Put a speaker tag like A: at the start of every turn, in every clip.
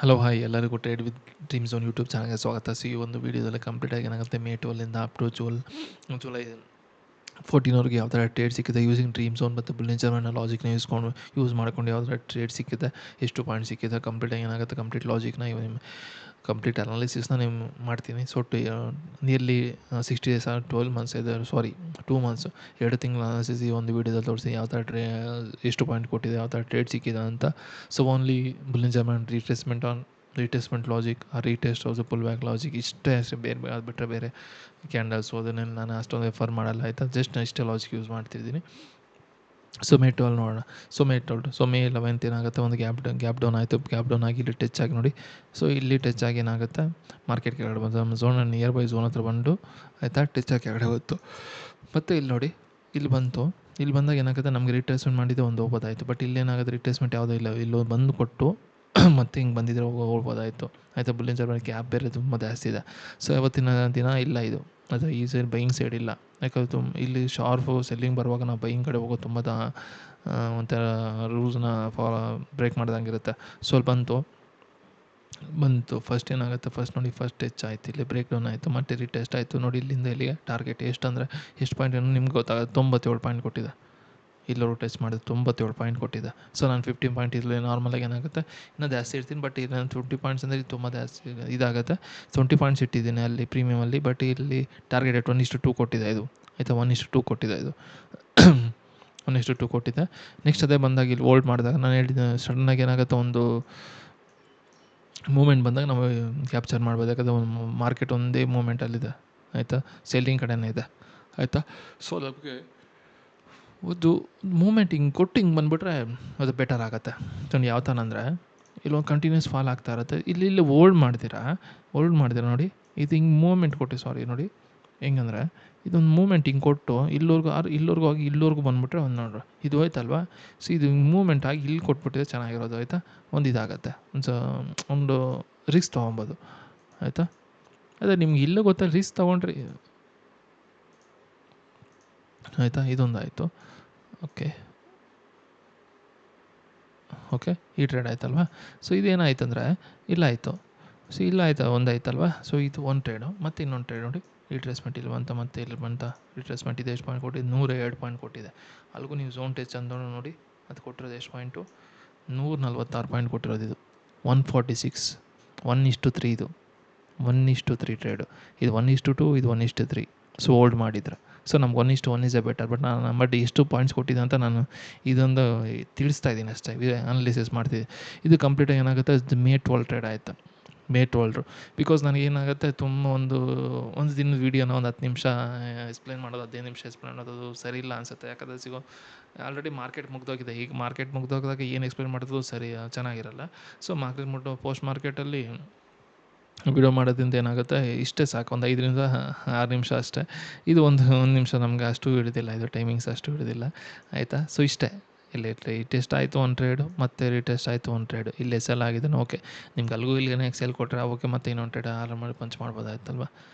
A: Hello hi ಎಲ್ಲರಿಗೂ trade with dream zone YouTube ಚಾನಲ್ಗೆ ಸ್ವಾಗತ. ಈ ಒಂದು ವೀಡಿಯೋದಲ್ಲಿ ಕಂಪ್ಲೀಟ್ ಆಗಿ ಏನಾಗುತ್ತೆ ಮೇ 12ಇಂದ ಅಪ್ ಟು ಜುಲೈ 14ವರೆಗೆ ಯಾವ ಥರ ಟ್ರೇಡ್ ಸಿಕ್ಕಿದೆ ಯೂಸಿಂಗ್ ಡ್ರೀಮ್ ಝೋನ್ ಮತ್ತು ಬುಲ್ಲಿಯನ್ ಚಾರ್ಟ್ನ ಲಾಜಿಕ್ನ ಯೂಸ್ ಮಾಡ್ಕೊಂಡು ಯಾವ ಥರ ಟ್ರೇಡ್ ಸಿಕ್ಕಿದೆ, ಎಷ್ಟು ಪಾಯಿಂಟ್ ಸಿಕ್ಕಿದೆ, ಕಂಪ್ಲೀಟಾಗಿ ಏನಾಗುತ್ತೆ ಕಂಪ್ಲೀಟ್ ಲಾಜಿಕ್ನ ಕಂಪ್ಲೀಟ್ ಅನಾಲಿಸಿಸ್ನ ನೀವು ಮಾಡ್ತೀನಿ. ಸೊ ನಿಯರ್ಲಿ 60 ಡೇಸ್ 12 ಮಂತ್ಸ್ ಇದೆ, ಸಾರಿ 2 ಮಂತ್ಸ್ 2 ತಿಂಗಳ ಅನಾಲಿಸಿಸ್ ಈ ಒಂದು ವೀಡಿಯೋದಲ್ಲಿ ತೋರಿಸಿ ಯಾವ ಥರ ಎಷ್ಟು ಪಾಯಿಂಟ್ ಕೊಟ್ಟಿದೆ, ಯಾವ ಥರ ಟ್ರೇಡ್ ಸಿಕ್ಕಿದೆ ಅಂತ. ಸೊ ಓನ್ಲಿ ಬುಲ್ಲಿಯನ್ ಚಾರ್ಟ್ ರೀಟೆಸ್ಟ್ಮೆಂಟ್ ಲಾಜಿಕ್, ಆ retest house pull back logic ಇಷ್ಟೇ ಬೇರೆ ಅದು ಬಿಟ್ಟರೆ ಬೇರೆ ಕ್ಯಾಂಡಲ್ಸು ಅದನ್ನೆಲ್ಲ ನಾನು ಅಷ್ಟೊಂದು ರೆಫರ್ ಮಾಡಲ್ಲ ಆಯಿತಾ. ಜಸ್ಟ್ ಇಷ್ಟೇ ಲಾಜಿಕ್ ಯೂಸ್ ಮಾಡ್ತಿದ್ದೀನಿ. ಸೊ ಮೇ 12 ನೋಡೋಣ. ಸೊ ಮೇ 11th ಏನಾಗುತ್ತೆ, ಒಂದು ಗ್ಯಾಪ್ ಡೌನ್ ಆಯಿತು. ಗ್ಯಾಪ್ ಡೌನ್ ಆಗಿ ಇಲ್ಲಿ ಟಚ್ ಆಗಿ ನೋಡಿ. ಸೊ ಇಲ್ಲಿ ಟಚ್ ಆಗಿ ಏನಾಗುತ್ತೆ, ಮಾರ್ಕೆಟ್ ಕೆಳಗಡೆ ಬಂದು ನಮ್ಮ ಝೋನ್ ನಿಯರ್ ಬೈ ಝೋನ್ ಹತ್ರ ಬಂದು ಆಯಿತಾ ಟಚ್ ಆಗಿ ಕೆಳಗಡೆ ಹೋಯ್ತು. ಮತ್ತು ಇಲ್ಲಿ ನೋಡಿ ಇಲ್ಲಿ ಬಂತು. ಇಲ್ಲಿ ಬಂದಾಗ ಏನಾಗುತ್ತೆ, ನಮಗೆ ರಿಟ್ರೇಸ್ಮೆಂಟ್ ಮಾಡಿದ್ದು ಒಂದು ಹೋಗ್ಬೋದಾಯಿತು. ಬಟ್ ಇಲ್ಲಿ ಏನಾಗುತ್ತೆ, ರಿಟ್ರೇಸ್ಮೆಂಟ್ ಯಾವುದೂ ಇಲ್ಲ. ಇಲ್ಲಿ ಬಂದು ಕೊಟ್ಟು ಮತ್ತೆ ಹಿಂಗೆ ಬಂದಿದ್ರೆ ಹೋಗ್ಬೋದಾಯಿತು ಆಯಿತಾ. ಬುಲ್ಲಿಯನ್ ಚಾರ್ಟ್ ಗ್ಯಾಪ್ ಬೇರೆ ತುಂಬ ಜಾಸ್ತಿ ಇದೆ. ಸೊ ಇವತ್ತಿನ ದಿನ ಇಲ್ಲ ಇದು, ಅದು ಈ ಸೈಡ್ ಬೈಯಿಂಗ್ ಸೈಡ್ ಇಲ್ಲ. ಯಾಕಂದ್ರೆ ಇಲ್ಲಿ ಶಾರ್ಪು ಸೆಲ್ಲಿಂಗ್ ಬರುವಾಗ ನಾವು ಬೈಯಿಂಗ್ ಕಡೆ ಹೋಗೋದು ತುಂಬ ಒಂಥರ ರೂಲ್ಸ್ನ ಬ್ರೇಕ್ ಮಾಡ್ದಂಗಿರುತ್ತೆ. ಸೊ ಅಲ್ಲಿ ಬಂತು ಫಸ್ಟ್ ಏನಾಗುತ್ತೆ, ಫಸ್ಟ್ ಟಚ್ ಆಯಿತು, ಇಲ್ಲಿ ಬ್ರೇಕ್ ಡೌನ್ ಆಯಿತು, ಮತ್ತೆ ರಿಟೆಸ್ಟ್ ಆಯಿತು. ನೋಡಿ ಇಲ್ಲಿಂದ ಇಲ್ಲಿಗೆ ಟಾರ್ಗೆಟ್ ಎಷ್ಟು ಅಂದರೆ ಎಷ್ಟು ಪಾಯಿಂಟ್ ಏನೋ ನಿಮ್ಗೆ ಗೊತ್ತಾಗುತ್ತೆ. 97 ಪಾಯಿಂಟ್ ಕೊಟ್ಟಿದೆ. ಇಲ್ಲವರು ಟೆಸ್ಟ್ ಮಾಡಿದ್ರೆ 97 ಪಾಯಿಂಟ್ ಕೊಟ್ಟಿದೆ. ಸೊ ನಾನು 15 ಪಾಯಿಂಟ್ ಇರಲಿ ನಾರ್ಮಲಾಗಿ ಏನಾಗುತ್ತೆ ಇನ್ನೂ ಜಾಸ್ತಿ ಇರ್ತೀನಿ. ಬಟ್ ಇಲ್ಲಿ ನಾನು 50 ಪಾಯಿಂಟ್ಸ್ ಅಂದರೆ ಇದು ತುಂಬ ಜಾಸ್ತಿ ಇದಾಗುತ್ತೆ. 20 ಪಾಯಿಂಟ್ಸ್ ಇಟ್ಟಿದ್ದೀನಿ ಅಲ್ಲಿ ಪ್ರೀಮಿಯಮಲ್ಲಿ. ಬಟ್ ಇಲ್ಲಿ ಟಾರ್ಗೆಟ್ 1:2 ಕೊಟ್ಟಿದೆ ಇದು ಆಯಿತಾ. 1:2 ಕೊಟ್ಟಿದೆ ಇದು 1:2 ಕೊಟ್ಟಿದೆ. ನೆಕ್ಸ್ಟ್ ಅದೇ ಬಂದಾಗ ಇಲ್ಲಿ ಹೋಲ್ಡ್ ಮಾಡಿದಾಗ ನಾನು ಹೇಳಿದ್ದೆ ಸಡನ್ನಾಗಿ ಏನಾಗುತ್ತೆ, ಒಂದು ಮೂಮೆಂಟ್ ಬಂದಾಗ ನಾವು ಕ್ಯಾಪ್ಚರ್ ಮಾಡ್ಬೋದು. ಯಾಕಂದರೆ ಒಂದು ಮಾರ್ಕೆಟ್ ಒಂದೇ ಮೂಮೆಂಟಲ್ಲಿದೆ ಆಯಿತಾ, ಸೆಲ್ಲಿಂಗ್ ಕಡೆನೇ ಇದೆ ಆಯಿತಾ. ಸೊ ಅದಕ್ಕೆ ಒಂದು ಮೂಮೆಂಟ್ ಹಿಂಗೆ ಕೊಟ್ಟು ಹಿಂಗೆ ಬಂದುಬಿಟ್ರೆ ಅದು ಬೆಟರ್ ಆಗುತ್ತೆ. ಸೊ ಯಾವ ಥರ ಅಂದರೆ ಇಲ್ಲೊಂದು ಕಂಟಿನ್ಯೂಸ್ ಫಾಲ್ ಆಗ್ತಾ ಇರುತ್ತೆ. ಇಲ್ಲಿ ಹೋಲ್ಡ್ ಮಾಡ್ತೀರಾ ನೋಡಿ, ಇದು ಹಿಂಗೆ ಮೂಮೆಂಟ್ ಕೊಟ್ಟು ನೋಡಿ ಹೆಂಗಂದರೆ ಇದೊಂದು ಮೂಮೆಂಟ್ ಹಿಂಗೆ ಕೊಟ್ಟು ಇಲ್ಲಿವರೆಗೂ ಹೋಗಿ ಇಲ್ಲಿವರೆಗೂ ಬಂದುಬಿಟ್ರೆ ಒಂದು ನೋಡ್ರಿ ಇದು ಹೋಯ್ತಲ್ವಾ. ಸೊ ಇದು ಮೂಮೆಂಟ್ ಆಗಿ ಇಲ್ಲಿ ಕೊಟ್ಬಿಟ್ಟಿದೆ ಚೆನ್ನಾಗಿರೋದು ಆಯಿತಾ. ಒಂದು ಇದಾಗತ್ತೆ, ಒಂದು ರಿಸ್ಕ್ ತೊಗೊಬೋದು ಆಯಿತಾ. ಅದೇ ನಿಮ್ಗೆ ಇಲ್ಲ ಗೊತ್ತಾ ರಿಸ್ಕ್ ತೊಗೊಂಡ್ರಿ ಆಯಿತಾ. ಇದೊಂದು ಆಯಿತು. ಓಕೆ ಈ ಟ್ರೇಡ್ ಆಯ್ತಲ್ವಾ. ಸೊ ಇದೇನಾಯ್ತಂದರೆ ಇಲ್ಲಾಯಿತು. ಸೊ ಇಲ್ಲಾಯ್ತು ಒಂದಾಯ್ತಲ್ವಾ. ಸೊ ಇದು ಒಂದು ಟ್ರೇಡು. ಮತ್ತು ಇನ್ನೊಂದು ಟ್ರೇಡ್ ನೋಡಿ, ರಿಟ್ರೇಸ್ಮೆಂಟ್ ಇಲ್ಲಿ ಬಂತ, ಮತ್ತೆ ಇಲ್ಲಿ ಬಂತ. ರಿಟ್ರೇಸ್ಮೆಂಟ್ ಇದೆ ಎಷ್ಟು ಪಾಯಿಂಟ್ ಕೊಟ್ಟಿದೆ, 102 ಪಾಯಿಂಟ್ ಕೊಟ್ಟಿದೆ. ಅಲ್ಲಿಗೂ ನೀವು ಝೋನ್ ಟಚ್ ಅಂತ ನೋಡಿ, ಅದು ಕೊಟ್ಟಿರೋದು ಎಷ್ಟು ಪಾಯಿಂಟು, 146 ಪಾಯಿಂಟ್ ಕೊಟ್ಟಿರೋದು. ಇದು 146 1:3 ಇದು 1:3 ಟ್ರೇಡು. ಇದು 1:2 ಇದು 1:3. ಸೊ ಹೋಲ್ಡ್ ಮಾಡಿದ್ರೆ ಸೊ ನಮ್ಗೆ 1:1 ಇಸ್ ಎ ಬೆಟರ್. ಬಟ್ ಎಷ್ಟು ಪಾಯಿಂಟ್ಸ್ ಕೊಟ್ಟಿದೆ ಅಂತ ನಾನು ಇದೊಂದು ತಿಳಿಸ್ತಾ ಇದ್ದೀನಿ ಅಷ್ಟೇ, ಅನಾಲಿಸಿಸ್ ಮಾಡ್ತಿದ್ದೆ. ಇದು ಕಂಪ್ಲೀಟಾಗಿ ಏನಾಗುತ್ತೆ, ಮೇ 12 ಟ್ರೇಡ್ ಆಯಿತು. ಮೇ 12 ಬಿಕಾಸ್ ನನಗೇನಾಗುತ್ತೆ, ತುಂಬ ಒಂದು ದಿನದ ವೀಡಿಯೋನ ಒಂದು 10 ನಿಮಿಷ ಎಕ್ಸ್ಪ್ಲೇನ್ ಮಾಡೋದು, 15 ನಿಮಿಷ ಎಕ್ಸ್ಪ್ಲೇನ್ ಮಾಡೋದು ಸರಿ ಇಲ್ಲ ಅನಿಸುತ್ತೆ. ಯಾಕಂದರೆ ಆಲ್ರೆಡಿ ಮಾರ್ಕೆಟ್ ಮುಗ್ದೋಗಿದೆ. ಈಗ ಮಾರ್ಕೆಟ್ ಮುಗ್ದೋಗಿದಾಗ ಏನು ಎಕ್ಸ್ಪ್ಲೇನ್ ಮಾಡೋದು ಸರಿ ಚೆನ್ನಾಗಿರಲ್ಲ. ಸೊ ಪೋಸ್ಟ್ ಮಾರ್ಕೆಟಲ್ಲಿ ವಿಡಿಯೋ ಮಾಡೋದ್ರಿಂದ ಏನಾಗುತ್ತೆ, ಇಷ್ಟೇ ಸಾಕು, ಒಂದು 5ರಿಂದ 6 ನಿಮಿಷ ಅಷ್ಟೇ. ಇದು ಒಂದು ನಿಮಿಷ ನಮಗೆ ಅಷ್ಟು ಹಿಡಿದಿಲ್ಲ, ಇದು ಟೈಮಿಂಗ್ಸ್ ಅಷ್ಟು ಹಿಡಿದಿಲ್ಲ ಆಯಿತಾ. ಸೊ ಇಷ್ಟೇ, ಇಲ್ಲಿ ಟೆಸ್ಟ್ ಆಯಿತು ಒಂದು ಟ್ರೇಡು, ಮತ್ತೆ ರಿಟೆಸ್ಟ್ ಆಯಿತು ಒಂದು ಟ್ರೇಡು. ಇಲ್ಲಿ ಸೆಲ್ ಆಗಿದೆ ಓಕೆ. ನಿಮ್ಗೆ ಅಲ್ಲಿಗೂ ಇಲ್ಲಿಗೆ ಸೆಲ್ ಕೊಟ್ಟರೆ ಓಕೆ, ಮತ್ತೆ ಇನ್ನೊಂದು ಟ್ರೇಡ್ ಆರಾಮ ಮಾಡಿ ಪಂಚ್ ಮಾಡ್ಬೋದಾಯ್ತಲ್ವ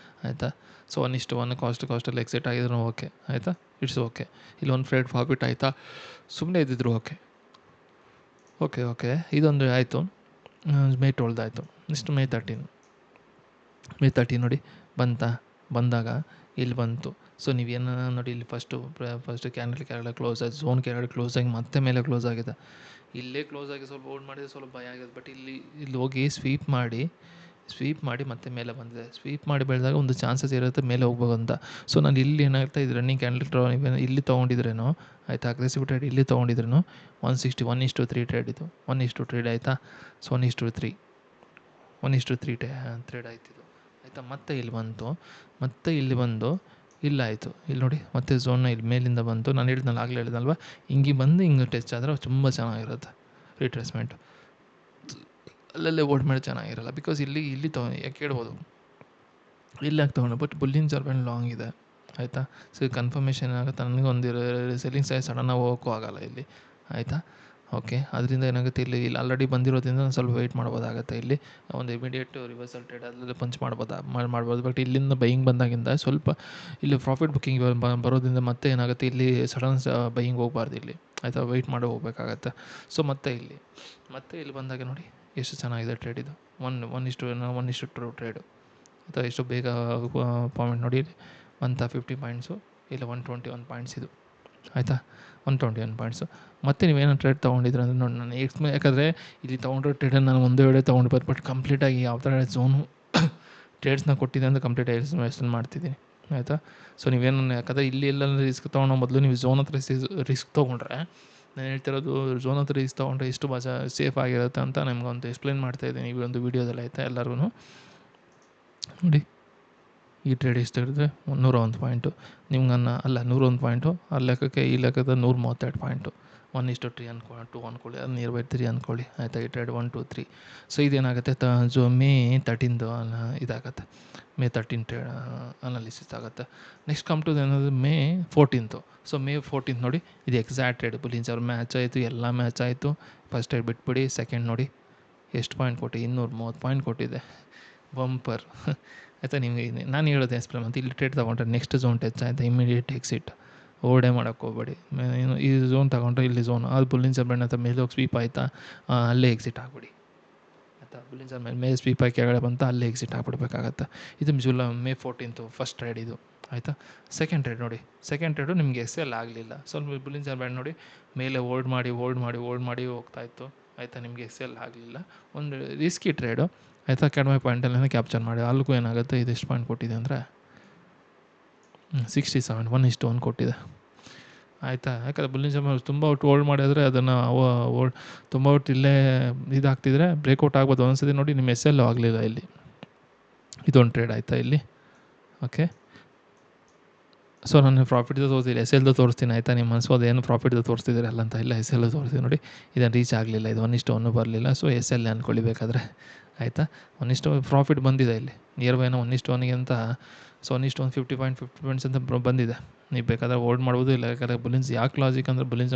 A: ಆಯಿತಾ. ಸೊ 1:1 ಕಾಸ್ಟಲ್ಲಿ ಎಕ್ಸಿಟ್ ಆಗಿದ್ರು ಓಕೆ ಆಯಿತಾ, ಇಟ್ಸ್ ಓಕೆ. ಇಲ್ಲಿ ಒಂದು ಟ್ರೇಡ್ ಪ್ರಾಫಿಟ್ ಆಯಿತಾ, ಸುಮ್ಮನೆ ಇದ್ದಿದ್ರು ಓಕೆ. ಇದೊಂದು ಆಯಿತು, ಮೇ 12 ಆಯಿತು. ನೆಕ್ಸ್ಟ್ ಮೇ 13 ನೋಡಿ ಬಂದಾಗ ಇಲ್ಲಿ ಬಂತು. ಸೊ ನೀವೇನು ನೋಡಿ, ಇಲ್ಲಿ ಫಸ್ಟ್ ಕ್ಯಾಂಡಲ್ ಕೆಳಗಡೆ ಕ್ಲೋಸ್ ಆಯಿತು, ಝೋನ್ ಕೆಳಗಡೆ ಕ್ಲೋಸ್ ಆಗಿ ಮತ್ತೆ ಮೇಲೆ ಕ್ಲೋಸ್ ಆಗಿದೆ. ಇಲ್ಲೇ ಕ್ಲೋಸ್ ಆಗಿ ಸ್ವಲ್ಪ ಹೋಲ್ಡ್ ಮಾಡಿದರೆ ಸ್ವಲ್ಪ ಭಯ ಆಗಿದೆ. ಬಟ್ ಇಲ್ಲಿ ಹೋಗಿ ಸ್ವೀಪ್ ಮಾಡಿ ಮತ್ತೆ ಮೇಲೆ ಬಂದಿದೆ. ಸ್ವೀಪ್ ಮಾಡಿ ಬೆಳೆದಾಗ ಒಂದು ಚಾನ್ಸಸ್ ಇರುತ್ತೆ ಮೇಲೆ ಹೋಗ್ಬೋದು ಅಂತ. ಸೊ ನಾನು ಇಲ್ಲಿ ಏನಾಗುತ್ತೆ, ಇದು ರನ್ನಿಂಗ್ ಕ್ಯಾಂಡಲ್ ಇಲ್ಲಿ ತೊಗೊಂಡಿದ್ರೇನೋ ಆಯಿತಾ, ಅಗ್ರೆಸಿವ್ ಟ್ರೇಡ್ ಇಲ್ಲಿ ತೊಗೊಂಡಿದ್ರೇನೋ 160 1:3 ಟ್ರೇಡ್ ಇದು 1:2 ಟ್ರೇಡ್ ಆಯಿತಾ. ಸೊ 1:3 ಟ್ರೇಡ್ ಆಯ್ತಿದ್ದು ಆಯಿತಾ. ಮತ್ತೆ ಇಲ್ಲಿ ಬಂದು ಇಲ್ಲಾಯಿತು. ಇಲ್ಲಿ ನೋಡಿ ಮತ್ತೆ ಝೋನ್ನ ಇಲ್ಲಿ ಮೇಲಿಂದ ಬಂತು. ನಾನು ಹೇಳಿದ್ನಲ್ವ ಹಿಂಗೆ ಬಂದು ಹಿಂಗೆ ಟಚ್ ಆದರೆ ತುಂಬ ಚೆನ್ನಾಗಿರುತ್ತೆ ರಿಟ್ರೇಸ್ಮೆಂಟ್. ಅಲ್ಲಲ್ಲೇ ಹೋಲ್ಡ್ ಮಾಡಿ ಚೆನ್ನಾಗಿರಲ್ಲ. ಬಿಕಾಸ್ ಇಲ್ಲಿ ಯಾಕೆ ಹೇಳ್ಬೋದು, ಇಲ್ಲಿ ಯಾಕೆ ತೊಗೊಂಡು, ಬಟ್ ಬುಲ್ಲಿಯನ್ ಚಾರ್ಟ್ ಲಾಂಗ್ ಇದೆ ಆಯಿತಾ. ಸೊ ಕನ್ಫರ್ಮೇಷನ್ ಏನಾಗುತ್ತೆ, ನನಗೆ ಒಂದು ಸೆಲ್ಲಿಂಗ್ ಸೈಜ್ ಸಡನ್ನಾಗಿ ಹೋಗೋಕ್ಕೂ ಆಗೋಲ್ಲ ಇಲ್ಲಿ ಆಯಿತಾ. ಓಕೆ, ಅದರಿಂದ ಏನಾಗುತ್ತೆ, ಇಲ್ಲಿ ಆಲ್ರೆಡಿ ಬಂದಿರೋದ್ರಿಂದ ನಾನು ಸ್ವಲ್ಪ ವೆಯ್ಟ್ ಮಾಡ್ಬೋದಾಗುತ್ತೆ. ಇಲ್ಲಿ ಒಂದು ಇಮಿಡಿಯೇಟ್ ರಿವರ್ಸಲ್ ಟ್ರೇಡ್ ಅಲ್ಲೇ ಪಂಚ್ ಮಾಡ್ಬೋದು. ಬಟ್ ಇಲ್ಲಿಂದ ಬೈಯಿಂಗ್ ಬಂದಾಗಿಂದ ಸ್ವಲ್ಪ ಇಲ್ಲಿ ಪ್ರಾಫಿಟ್ ಬುಕ್ಕಿಂಗ್ ಬರೋದ್ರಿಂದ ಮತ್ತೆ ಏನಾಗುತ್ತೆ, ಇಲ್ಲಿ ಸಡನ್ ಬೈಯಿಂಗ್ ಹೋಗಬಾರ್ದು ಇಲ್ಲಿ ಆಯಿತಾ, ವೆಯ್ಟ್ ಮಾಡಿ ಹೋಗ್ಬೇಕಾಗತ್ತೆ. ಸೊ ಮತ್ತೆ ಇಲ್ಲಿ ಬಂದಾಗ ನೋಡಿ, ಎಷ್ಟು ಚೆನ್ನಾಗಿದೆ ಟ್ರೇಡ್ ಇದು. 1:2 ಟ್ರೇಡು ಅಥವಾ ಎಷ್ಟು ಬೇಗ ಪಾಯಿಂಟ್ ನೋಡಿ ಅಂತ 50 ಪಾಯಿಂಟ್ಸು, ಇಲ್ಲ 121 ಪಾಯಿಂಟ್ಸ್ ಇದು, ಆಯಿತಾ. 121 ಪಾಯಿಂಟ್ಸು. ಮತ್ತು ನೀವೇನೋ ಟ್ರೇಡ್ ತೊಗೊಂಡಿದ್ರೆ ಅಂದರೆ ನೋಡಿ, ನಾನು ಯಾಕಂದರೆ ಇಲ್ಲಿ ತೊಗೊಂಡಿರೋ ಟ್ರೇಡನ್ನು ನಾನು ಒಂದೇ ವೇಳೆ ತೊಗೊಂಡಿರ್ಬೋದು, ಬಟ್ ಕಂಪ್ಲೀಟಾಗಿ ಯಾವ ಥರ ಝೋನು ಟ್ರೇಡ್ಸ್ನ ಕೊಟ್ಟಿದೆ ಅಂತ ಕಂಪ್ಲೀಟಾಗಿ ಎಕ್ಸ್ಪ್ಲೇನ್ ಮಾಡ್ತಿದ್ದೀನಿ, ಆಯಿತಾ. ಸೊ ನೀವೇನು, ಯಾಕಂದರೆ ಇಲ್ಲಿ ಎಲ್ಲೆಲ್ಲ ರಿಸ್ಕ್ ತೊಗೊಳೋ ಮೊದಲು ನೀವು ಝೋನ್ ಹತ್ರ ರಿಸ್ಕ್ ತೊಗೊಂಡ್ರೆ, ನಾನು ಹೇಳ್ತಿರೋದು ಝೋನ್ ಹತ್ರ ರಿಸ್ಕ್ ತೊಗೊಂಡ್ರೆ ಎಷ್ಟು ಸೇಫ್ ಆಗಿರುತ್ತೆ ಅಂತ ನಿಮ್ಗೊಂದು ಎಕ್ಸ್ಪ್ಲೇನ್ ಮಾಡ್ತಾಯಿದ್ದೀನಿ ಈ ಒಂದು ವೀಡಿಯೋದಲ್ಲಿ, ಆಯಿತಾ. ಎಲ್ಲರಿಗೂ ನೋಡಿ, ಈ ಟ್ರೇಡ್ ಎಷ್ಟು ತೆಗೆದ್ರೆ 101 ಪಾಯಿಂಟು, ಅಲ್ಲ 101 ಪಾಯಿಂಟು, ಆ ಲೆಕ್ಕಕ್ಕೆ ಈ ಲೆಕ್ಕದ 132 ಪಾಯಿಂಟು. 1:3 2 ಅಂದ್ಕೊಳ್ಳಿ, ಅದು ನಿಯರ್ ಬೈ 3 ಅಂದ್ಕೊಳ್ಳಿ, ಆಯಿತಾ. ಈ ಟ್ರೇಡ್ 1 2 3. ಸೊ ಇದೇನಾಗುತ್ತೆ, ಮೇ 13 ಇದಾಗುತ್ತೆ, ಮೇ 13 ಟ್ರೇಡ್ ಅನಾಲಿಸಿಸ್ ಆಗುತ್ತೆ. ನೆಕ್ಸ್ಟ್ ಕಮ್ ಟು ಏನದು ಮೇ 14. ಸೊ ಮೇ 14 ನೋಡಿ, ಇದು ಎಕ್ಸಾಕ್ಟ್ ಟ್ರೇಡ್. ಬುಲಿಯನ್ಸ್ ಅವ್ರ ಮ್ಯಾಚ್ ಆಯಿತು, ಎಲ್ಲ ಮ್ಯಾಚ್ ಆಯಿತು. ಫಸ್ಟ್ ಟ್ರೇಡ್ ಬಿಟ್ಬಿಡಿ. ಸೆಕೆಂಡ್ ನೋಡಿ ಎಷ್ಟು ಪಾಯಿಂಟ್ ಕೊಟ್ಟು, 230 ಪಾಯಿಂಟ್ ಕೊಟ್ಟಿದೆ, ಬಂಪರ್, ಆಯಿತಾ. ನಿಮಗೆ ನಾನು ಹೇಳೋದು ಎಕ್ಸ್ಪ್ಲೇನ್ ಅಂತ, ಇಲ್ಲಿ ಟ್ರೇಡ್ ತೊಗೊಂಡ್ರೆ ನೆಕ್ಸ್ಟ್ ಝೋನ್ ಟಚ್ ಆಯಿತಾ, ಇಮಿಡಿಯೇಟ್ ಎಕ್ಸಿಟ್, ಓವರ್ಡೇ ಮಾಡೋಕ್ಕೆ ಹೋಗಬೇಡಿ. ಈ ಝೋನ್ ತೊಗೊಂಡ್ರೆ ಇಲ್ಲಿ ಝೋನ್, ಅದು ಬುಲ್ಲಿನ್ಸರ್ ಬ್ಯಾಂಡ್ ಅಂತ ಮೇಲೆ ಹೋಗಿ ಸ್ವೀಪ್ ಆಯಿತಾ, ಅಲ್ಲೇ ಎಕ್ಸಿಟ್ ಆಗಿಬಿಡಿ, ಆಯಿತಾ. ಬುಲ್ಲಿನ್ಸರ್ ಮೇಲೆ ಸ್ವೀಪ್ ಆಗಿ ಕೆಳಗಡೆ ಬಂತ, ಅಲ್ಲೇ ಎಕ್ಸಿಟ್ ಆಗಿಬಿಡ್ಬೇಕಾಗತ್ತೆ. ಇದು ಮೇ 14 ಫಸ್ಟ್ ಟ್ರೇಡ್ ಇದು, ಆಯಿತಾ. ಸೆಕೆಂಡ್ ಟ್ರೇಡ್ ನೋಡಿ, ಸೆಕೆಂಡ್ ಟ್ರೇಡು ನಿಮಗೆ ಎಲ್ ಆಗಲಿಲ್ಲ. ಸ್ವಲ್ಪ ಬುಲ್ಲಿನ್ಸರ್ ಬ್ಯಾಂಡ್ ನೋಡಿ ಮೇಲೆ ಹೋಲ್ಡ್ ಮಾಡಿ ಹೋಗ್ತಾಯಿತ್ತು, ಆಯಿತಾ. ನಿಮಗೆ ಎಲ್ ಆಗಲಿಲ್ಲ, ಒಂದು ರಿಸ್ಕಿ ಟ್ರೇಡು, ಆಯಿತಾ. ಕಡಿಮೆ ಪಾಯಿಂಟಲ್ಲೇ ಕ್ಯಾಪ್ಚರ್ ಮಾಡಿ. ಅಲ್ಲಿಗೂ ಏನಾಗುತ್ತೆ, ಇದು ಎಷ್ಟು ಪಾಯಿಂಟ್ ಕೊಟ್ಟಿದೆ ಅಂದರೆ 67, 1:1 ಕೊಟ್ಟಿದೆ, ಆಯಿತಾ. ಯಾಕಂದರೆ ಬುಲ್ಲಿನ್ಸರ್ ತುಂಬ ಹೊತ್ತು ಹೋಲ್ಡ್ ಮಾಡಿದರೆ ಅದನ್ನು ತುಂಬ ಹೊತ್ತು ಇಲ್ಲೇ ಇದಾಗ್ತಿದ್ರೆ ಬ್ರೇಕ್ಔಟ್ ಆಗ್ಬೋದು. ಒಂದ್ಸತಿ ನೋಡಿ ನಿಮ್ಮ ಎಲ್ಲೂ ಆಗಲಿಲ್ಲ ಇಲ್ಲಿ, ಇದೊಂದು ಟ್ರೇಡ್, ಆಯಿತಾ. ಇಲ್ಲಿ ಓಕೆ. ಸೊ ನಾನು ಪ್ರಾಫಿಟ್ದು ತೋರಿಸ್ತೀನಿ, ಎಲ್ದು ತೋರಿಸ್ತೀನಿ, ಆಯಿತಾ. ನಿಮ್ಮ ಮನಸ್ಸು ಏನು ಪ್ರಾಫಿಟ್ದು ತೋರಿಸ್ತಿದ್ದೀರ ಅಲ್ಲ ಅಂತ, ಇಲ್ಲ ಎಲ್ಲು ತೋರಿಸ್ತೀನಿ ನೋಡಿ. ಇದನ್ನು ರೀಚ್ ಆಗಲಿಲ್ಲ, ಇದು 1:1 ಬರಲಿಲ್ಲ. ಸೊ ಎಲ್ ಅಂದ್ಕೊಳ್ಳಿಬೇಕಾದ್ರೆ, ಆಯಿತಾ. 1:1 ಪ್ರಾಫಿಟ್ ಬಂದಿದೆ ಇಲ್ಲಿ, ನಿಯರ್ ಬೈನ 1:1 ಅಂತ. ಸೊ 1:1 50 ಪಾಯಿಂಟ್ಸ್ ಅಂತ ಬಂದಿದೆ. ನೀವು ಬೇಕಾದರೆ ಹೋಲ್ಡ್ ಮಾಡ್ಬೋದು, ಇಲ್ಲ ಬೇಕಾದ್ರೆ ಬುಲ್ಲಿನ್ಸ್. ಯಾಕೆ ಲಾಜಿಕ್ ಅಂದರೆ ಬುಲ್ಲಿನ್ಸ್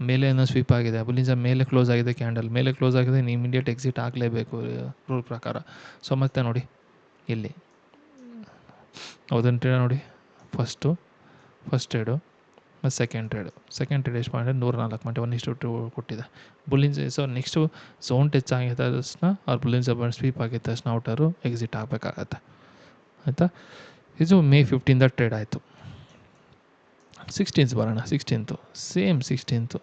A: ಮೇಲೆ ಏನೋ ಸ್ವೀಪ್ ಆಗಿದೆ, ಬುಲ್ಲಿನ್ಸ್ ಮೇಲೆ ಕ್ಲೋಸ್ ಆಗಿದೆ, ಕ್ಯಾಂಡಲ್ ಮೇಲೆ ಕ್ಲೋಸ್ ಆಗಿದೆ, ನೀವು ಇಮಿಡಿಯೇಟ್ ಎಕ್ಸಿಟ್ ಆಗಲೇಬೇಕು ರೂಲ್ ಪ್ರಕಾರ. ಸೊ ಮತ್ತೆ ನೋಡಿ ಇಲ್ಲಿ ಹೌದನ್ನು ಟ್ರೇಡ್ ನೋಡಿ, ಫಸ್ಟ್ ಟ್ರೇಡು ಮತ್ತು ಸೆಕೆಂಡ್ ಟ್ರೇಡ್ ಎಷ್ಟು ಮಾಡಿದ್ರೆ 104 ಪಾಯಿಂಟ್, 1:2 ಕೊಟ್ಟಿದೆ ಬುಲ್ಲಿನ್ಸ್. ಸೊ ನೆಕ್ಸ್ಟು ಝೋನ್ ಟಚ್ ಆಗಿದ್ದ ತಕ್ಷಣ ಅವ್ರು ಬುಲ್ಲಿನ್ಸ್ ಬಂದು ಸ್ವೀಪ್ ಆಗಿದ್ದ ತಕ್ಷಣ ಔಟರು ಎಕ್ಸಿಟ್ ಆಗಬೇಕಾಗತ್ತೆ, ಆಯಿತಾ. ಇದು ಮೇ 15 ಟ್ರೇಡ್ ಆಯಿತು. 16th ಬರೋಣ, 16th.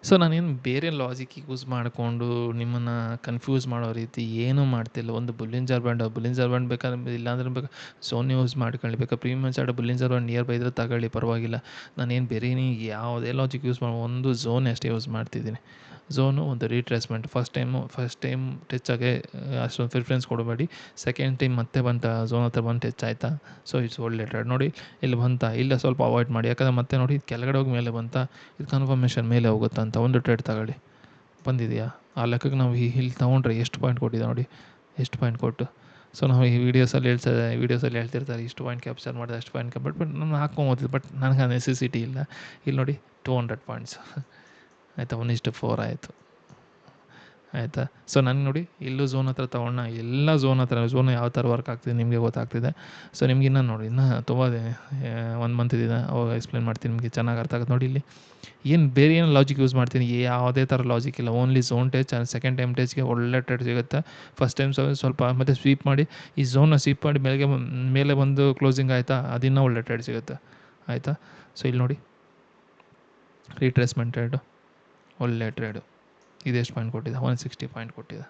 A: ಸೊ ನಾನೇನು ಬೇರೆ ಲಾಜಿಕ್ ಯೂಸ್ ಮಾಡಿಕೊಂಡು ನಿಮ್ಮನ್ನು ಕನ್ಫ್ಯೂಸ್ ಮಾಡೋ ರೀತಿ ಏನೂ ಮಾಡ್ತಿಲ್ಲ. ಒಂದು ಬುಲ್ಲಿನ್ಸರ್ ಬ್ಯಾಂಡ್ ಬೇಕಾದ್ರೆ, ಇಲ್ಲಾಂದ್ರೆ ಝೋನ್ ಯೂಸ್ ಮಾಡ್ಕೊಳ್ಳಿ, ಬೇಕಾದ್ರೆ premium chart Bollinger band near by ಇದ್ರೆ ತಗೊಳ್ಳಿ, ಪರವಾಗಿಲ್ಲ. ನಾನೇನು ಬೇರೆ ಯಾವುದೇ ಲಾಜಿಕ್ ಯೂಸ್ ಮಾಡಿ, ಒಂದು ಝೋನ್ ಅಷ್ಟೇ ಯೂಸ್ ಮಾಡ್ತಿದ್ದೀನಿ. ಝೋನು ಒಂದು ರೀಟ್ರೇಸ್ಮೆಂಟ್. ಫಸ್ಟ್ ಟೈಮ್ ಟಚ್ ಆಗಿ ಅಷ್ಟೊಂದು ಪ್ರಿಫರೆನ್ಸ್ ಕೊಡಬೇಡಿ. ಸೆಕೆಂಡ್ ಟೈಮ್ ಮತ್ತೆ ಬಂತ ಝೋನ್ ಹತ್ರ ಬಂದು ಟಚ್ ಆಯಿತಾ, ಸೊ ಇಟ್ಸ್ ಒಳ್ಳೆ ಟ್ರೇಡ್. ನೋಡಿ ಇಲ್ಲಿ ಬಂತ, ಇಲ್ಲ ಸ್ವಲ್ಪ ಅವಾಯ್ಡ್ ಮಾಡಿ, ಯಾಕಂದರೆ ಮತ್ತೆ ನೋಡಿ ಕೆಳಗಡೆ ಹೋಗಿ ಮೇಲೆ ಬಂತ, ಇದು ಕನ್ಫರ್ಮೇಷನ್ ಮೇಲೆ ಹೋಗುತ್ತಾ ಅಂತ. ಒಂದು ಟ್ರೇಡ್ ತಗೊಳ್ಳಿ, ಬಂದಿದೆಯಾ ಆ ಲೆಕ್ಕಕ್ಕೆ. ನಾವು ಇಲ್ಲಿ ತೊಗೊಂಡ್ರೆ ಎಷ್ಟು ಪಾಯಿಂಟ್ ಕೊಟ್ಟಿದೆ ನೋಡಿ, ಎಷ್ಟು ಪಾಯಿಂಟ್ ಕೊಟ್ಟು. ಸೊ ನಾವು ಈ ವೀಡಿಯೋಸಲ್ಲಿ ಹೇಳ್ತಿರ್ತಾರೆ ಇಷ್ಟು ಪಾಯಿಂಟ್ ಕ್ಯಾಪ್ಚರ್ ಮಾಡಿದೆ, ಅಷ್ಟು ಪಾಯಿಂಟ್ ಬಟ್ ನಾನು ಹಾಕ್ಕೊಂಬೋದಿದ್ದು, ಬಟ್ ನನಗೆ ಆ ನೆಸೆಸಿಟಿ ಇಲ್ಲ. ಇಲ್ಲಿ ನೋಡಿ 200 ಪಾಯಿಂಟ್ಸ್, ಆಯಿತಾ. 1:4 ಆಯಿತು, ಆಯಿತಾ. ಸೊ ನನಗೆ ನೋಡಿ ಇಲ್ಲೂ ಝೋನ್ ಹತ್ರ ತೊಗೊಂಡ, ಎಲ್ಲ ಝೋನ್ ಯಾವ ಥರ ವರ್ಕ್ ಆಗ್ತಿದೆ ನಿಮಗೆ ಗೊತ್ತಾಗ್ತಿದೆ. ಸೊ ನಿಮ್ಗೆ ಇನ್ನೂ ನೋಡಿ, ಇನ್ನೂ ತುಂಬ 1 ಮಂತ್ ಇದೆ, ಅವಾಗ ಎಕ್ಸ್ಪ್ಲೇನ್ ಮಾಡ್ತೀನಿ, ನಿಮಗೆ ಚೆನ್ನಾಗಿ ಅರ್ಥ ಆಗುತ್ತೆ. ನೋಡಿ ಇಲ್ಲಿ ಬೇರೆ ಏನು ಲಾಜಿಕ್ ಯೂಸ್ ಮಾಡ್ತೀನಿ, ಯಾವುದೇ ಥರ ಲಾಜಿಕ್ ಇಲ್ಲ. Only zone touch, second time ಟಚ್ಗೆ ಒಳ್ಳೆ ಟ್ರೇಡ್ ಸಿಗುತ್ತೆ. ಫಸ್ಟ್ ಟೈಮ್ ಸ್ವಲ್ಪ ಮತ್ತೆ ಸ್ವೀಪ್ ಮಾಡಿ, ಈ ಝೋನ್ನ ಸ್ವೀಪ್ ಮಾಡಿ ಮೇಲೆ ಬಂದು ಕ್ಲೋಸಿಂಗ್ ಆಯಿತಾ, ಅದಿನ್ನೂ ಒಳ್ಳೆ ಟ್ರೇಡ್ ಸಿಗುತ್ತೆ, ಆಯಿತಾ. ಸೊ ಇಲ್ಲಿ ನೋಡಿ ರೀಟ್ರೇಸ್ಮೆಂಟ್ ಟ್ರೇಡು, ಒಳ್ಳೆ ಟ್ರೇಡು. ಇದೆಷ್ಟು ಪಾಯಿಂಟ್ ಕೊಟ್ಟಿದೆ, 160 ಪಾಯಿಂಟ್ ಕೊಟ್ಟಿದೆ,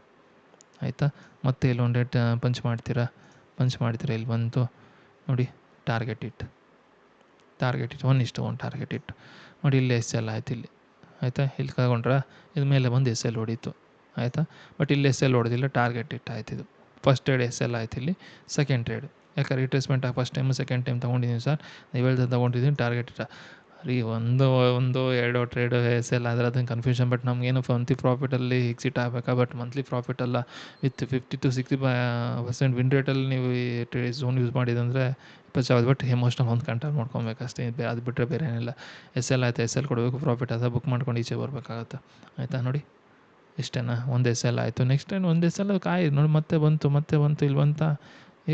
A: ಆಯಿತಾ. ಮತ್ತೆ ಇಲ್ಲಿ ಒಂದು ರೇಟ್ ಪಂಚ್ ಮಾಡ್ತೀರಾ, ಇಲ್ಲಿ ಬಂತು ನೋಡಿ, ಟಾರ್ಗೆಟ್ ಇಟ್ಟು 1:1 ಟಾರ್ಗೆಟ್ ಇಟ್ಟು ನೋಡಿ. ಇಲ್ಲಿ ಎಲ್ ಆಯ್ತು, ಇಲ್ಲಿ ಆಯಿತಾ. ಇಲ್ಲಿ ತಗೊಂಡ್ರೆ ಇದು ಮೇಲೆ ಬಂದು ಎಲ್ ಹೊಡೀತು, ಆಯಿತಾ. ಬಟ್ ಇಲ್ಲಿ ಎಲ್ ಹೊಡೆದಿಲ್ಲ, ಟಾರ್ಗೆಟ್ ಇಟ್ಟು ಆಯ್ತು. ಇದು ಫಸ್ಟ್ ಟ್ರೇಡ್ ಎಲ್ ಆಯ್ತು. ಇಲ್ಲಿ ಸೆಕೆಂಡ್ ಟ್ರೇಡ್, ಯಾಕೆ retracement first time second time ತೊಗೊಂಡಿದ್ದೀನಿ ಸರ್, ನೀವು ಹೇಳ್ದೆ ತೊಗೊಂಡಿದ್ದೀನಿ, ಟಾರ್ಗೆಟ್ ಇಟ್ಟ ರೀ. ಒಂದು 2 ಟ್ರೇಡ್ ಎಲ್ ಆದರೆ ಅದನ್ನು ಕನ್ಫ್ಯೂಷನ್. ಬಟ್ ನಮಗೇನು ಮಂತ್ಲಿ ಪ್ರಾಫಿಟಲ್ಲಿ ಎಕ್ಸಿಟ್ ಆಗಬೇಕಾ, ಬಟ್ ಮಂತ್ಲಿ ಪ್ರಾಫಿಟಲ್ಲ, ವಿತ್ 50 to 60% ವಿನ್ ರೇಟಲ್ಲಿ ನೀವು ಈ ಝೋನ್ ಯೂಸ್ ಮಾಡಿದಂದರೆ ಬಟ್ ಎಮೋಷ್ನಲ್ ಒಂದು ಕಂಟ್ರೋಲ್ ಮಾಡ್ಕೊಬೇಕಷ್ಟೇ, ಅದು ಬಿಟ್ಟರೆ ಬೇರೆ ಏನಿಲ್ಲ. ಎಲ್ ಆಯಿತು, ಎಲ್ ಕೊಡಬೇಕು, ಪ್ರಾಫಿಟ್ ಅದ ಬುಕ್ ಮಾಡ್ಕೊಂಡು ಈಚೆ ಬರಬೇಕಾಗತ್ತೆ, ಆಯಿತಾ. ನೋಡಿ ಇಷ್ಟೇನಾ, ಒಂದು ಎಲ್ ಆಯಿತು. ನೆಕ್ಸ್ಟ್ ಟೈಮ್ ಒಂದು ಎಲ್ ಕಾಯಿ ನೋಡಿ, ಮತ್ತೆ ಬಂತು ಇಲ್ಲಿ ಬಂತ,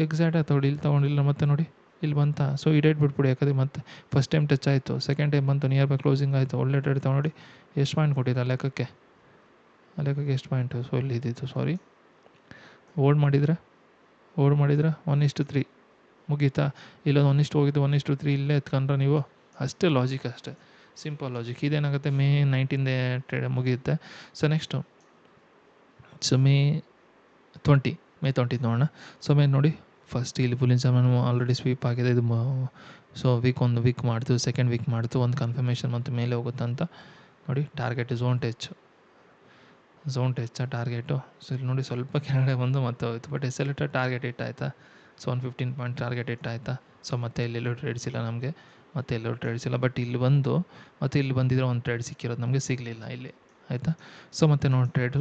A: ಎಕ್ಸಾಕ್ಟಾಗಿ ತೊಗೊಳ್ಳಿ. ಇಲ್ಲಿ ತೊಗೊಂಡಿಲ್ಲ, ಮತ್ತೆ ನೋಡಿ ಇಲ್ಲಿ ಬಂತ. ಸೊ ಈ ಡೇಟ್ ಬಿಟ್ಬಿಡಿ, ಯಾಕಂದರೆ ಮತ್ತೆ ಫಸ್ಟ್ ಟೈಮ್ ಟಚ್ ಆಯಿತು, ಸೆಕೆಂಡ್ ಟೈಮ್ ಬಂತು, ನಿಯರ್ ಬೈ ಕ್ಲೋಸಿಂಗ್ ಆಯಿತು, ಒಳ್ಳೆ ಟ್ರೇಡ್ ತೊಗೊಂಡು. ಎಷ್ಟು ಪಾಯಿಂಟ್ ಕೊಟ್ಟಿದ್ದ ಲೆಕ್ಕಕ್ಕೆ, ಲೆಕ್ಕಕ್ಕೆ ಎಷ್ಟು ಪಾಯಿಂಟು? ಸೊ ಇಲ್ಲಿ ಇದ್ದಿತ್ತು, ಸಾರಿ. ಓಲ್ಡ್ ಮಾಡಿದರೆ 1:3 ಮುಗೀತಾ? ಇಲ್ಲೊಂದು 1:1 ಹೋಗಿದ್ದು 1:3 ಇಲ್ಲೇ ಎತ್ಕೊಂಡ್ರೆ ನೀವು ಅಷ್ಟೇ ಲಾಜಿಕ್, ಅಷ್ಟೇ ಸಿಂಪಲ್ ಲಾಜಿಕ್. ಇದೇನಾಗುತ್ತೆ, ಮೇ 19 ಟ್ರೇಡ್ ಮುಗಿಯುತ್ತೆ. ಸೊ ನೆಕ್ಸ್ಟು ಮೇ 20 ನೋಡೋಣ. ಸೊ ಮೇ ನೋಡಿ, ಫಸ್ಟ್ ಇಲ್ಲಿ ಬುಲಿಯನ್ ಚಾರ್ಟ್ ಆಲ್ರೆಡಿ ಸ್ವೀಪ್ ಆಗಿದೆ. ಇದು ಸೊ ಒಂದು ವೀಕ್ ಮಾಡ್ತು, ಸೆಕೆಂಡ್ ವೀಕ್ ಮಾಡ್ತು, ಒಂದು ಕನ್ಫರ್ಮೇಷನ್ ಮತ್ತು ಮೇಲೆ ಹೋಗುತ್ತಂತ ನೋಡಿ. Target zone touch target. So ಇಲ್ಲಿ ನೋಡಿ ಸ್ವಲ್ಪ ಕೆಳಗಡೆ ಬಂದು ಮತ್ತೆ ಹೋಯ್ತು, ಬಟ್ SL ಟಾರ್ಗೆಟ್ ಇಟ್ಟಾಯ್ತಾ. ಸೊ 115 ಪಾಯಿಂಟ್ ಟಾರ್ಗೆಟ್ ಇಟ್ಟಾಯ್ತಾ. ಸೊ ಮತ್ತೆ ಇಲ್ಲೆಲ್ಲೂ ಟ್ರೇಡ್ಸ್ ಇಲ್ಲ ನಮಗೆ, ಮತ್ತೆ ಎಲ್ಲೂ ಟ್ರೇಡ್ಸ್ ಇಲ್ಲ. ಬಟ್ ಇಲ್ಲಿ ಬಂದು ಮತ್ತು ಇಲ್ಲಿ ಬಂದಿದ್ರೆ ಒಂದು ಟ್ರೇಡ್ ಸಿಕ್ಕಿರೋದು ನಮಗೆ, ಸಿಗಲಿಲ್ಲ ಇಲ್ಲಿ, ಆಯಿತಾ. ಸೊ ಮತ್ತೆ ನೋಡಿ ಟ್ರೇಡು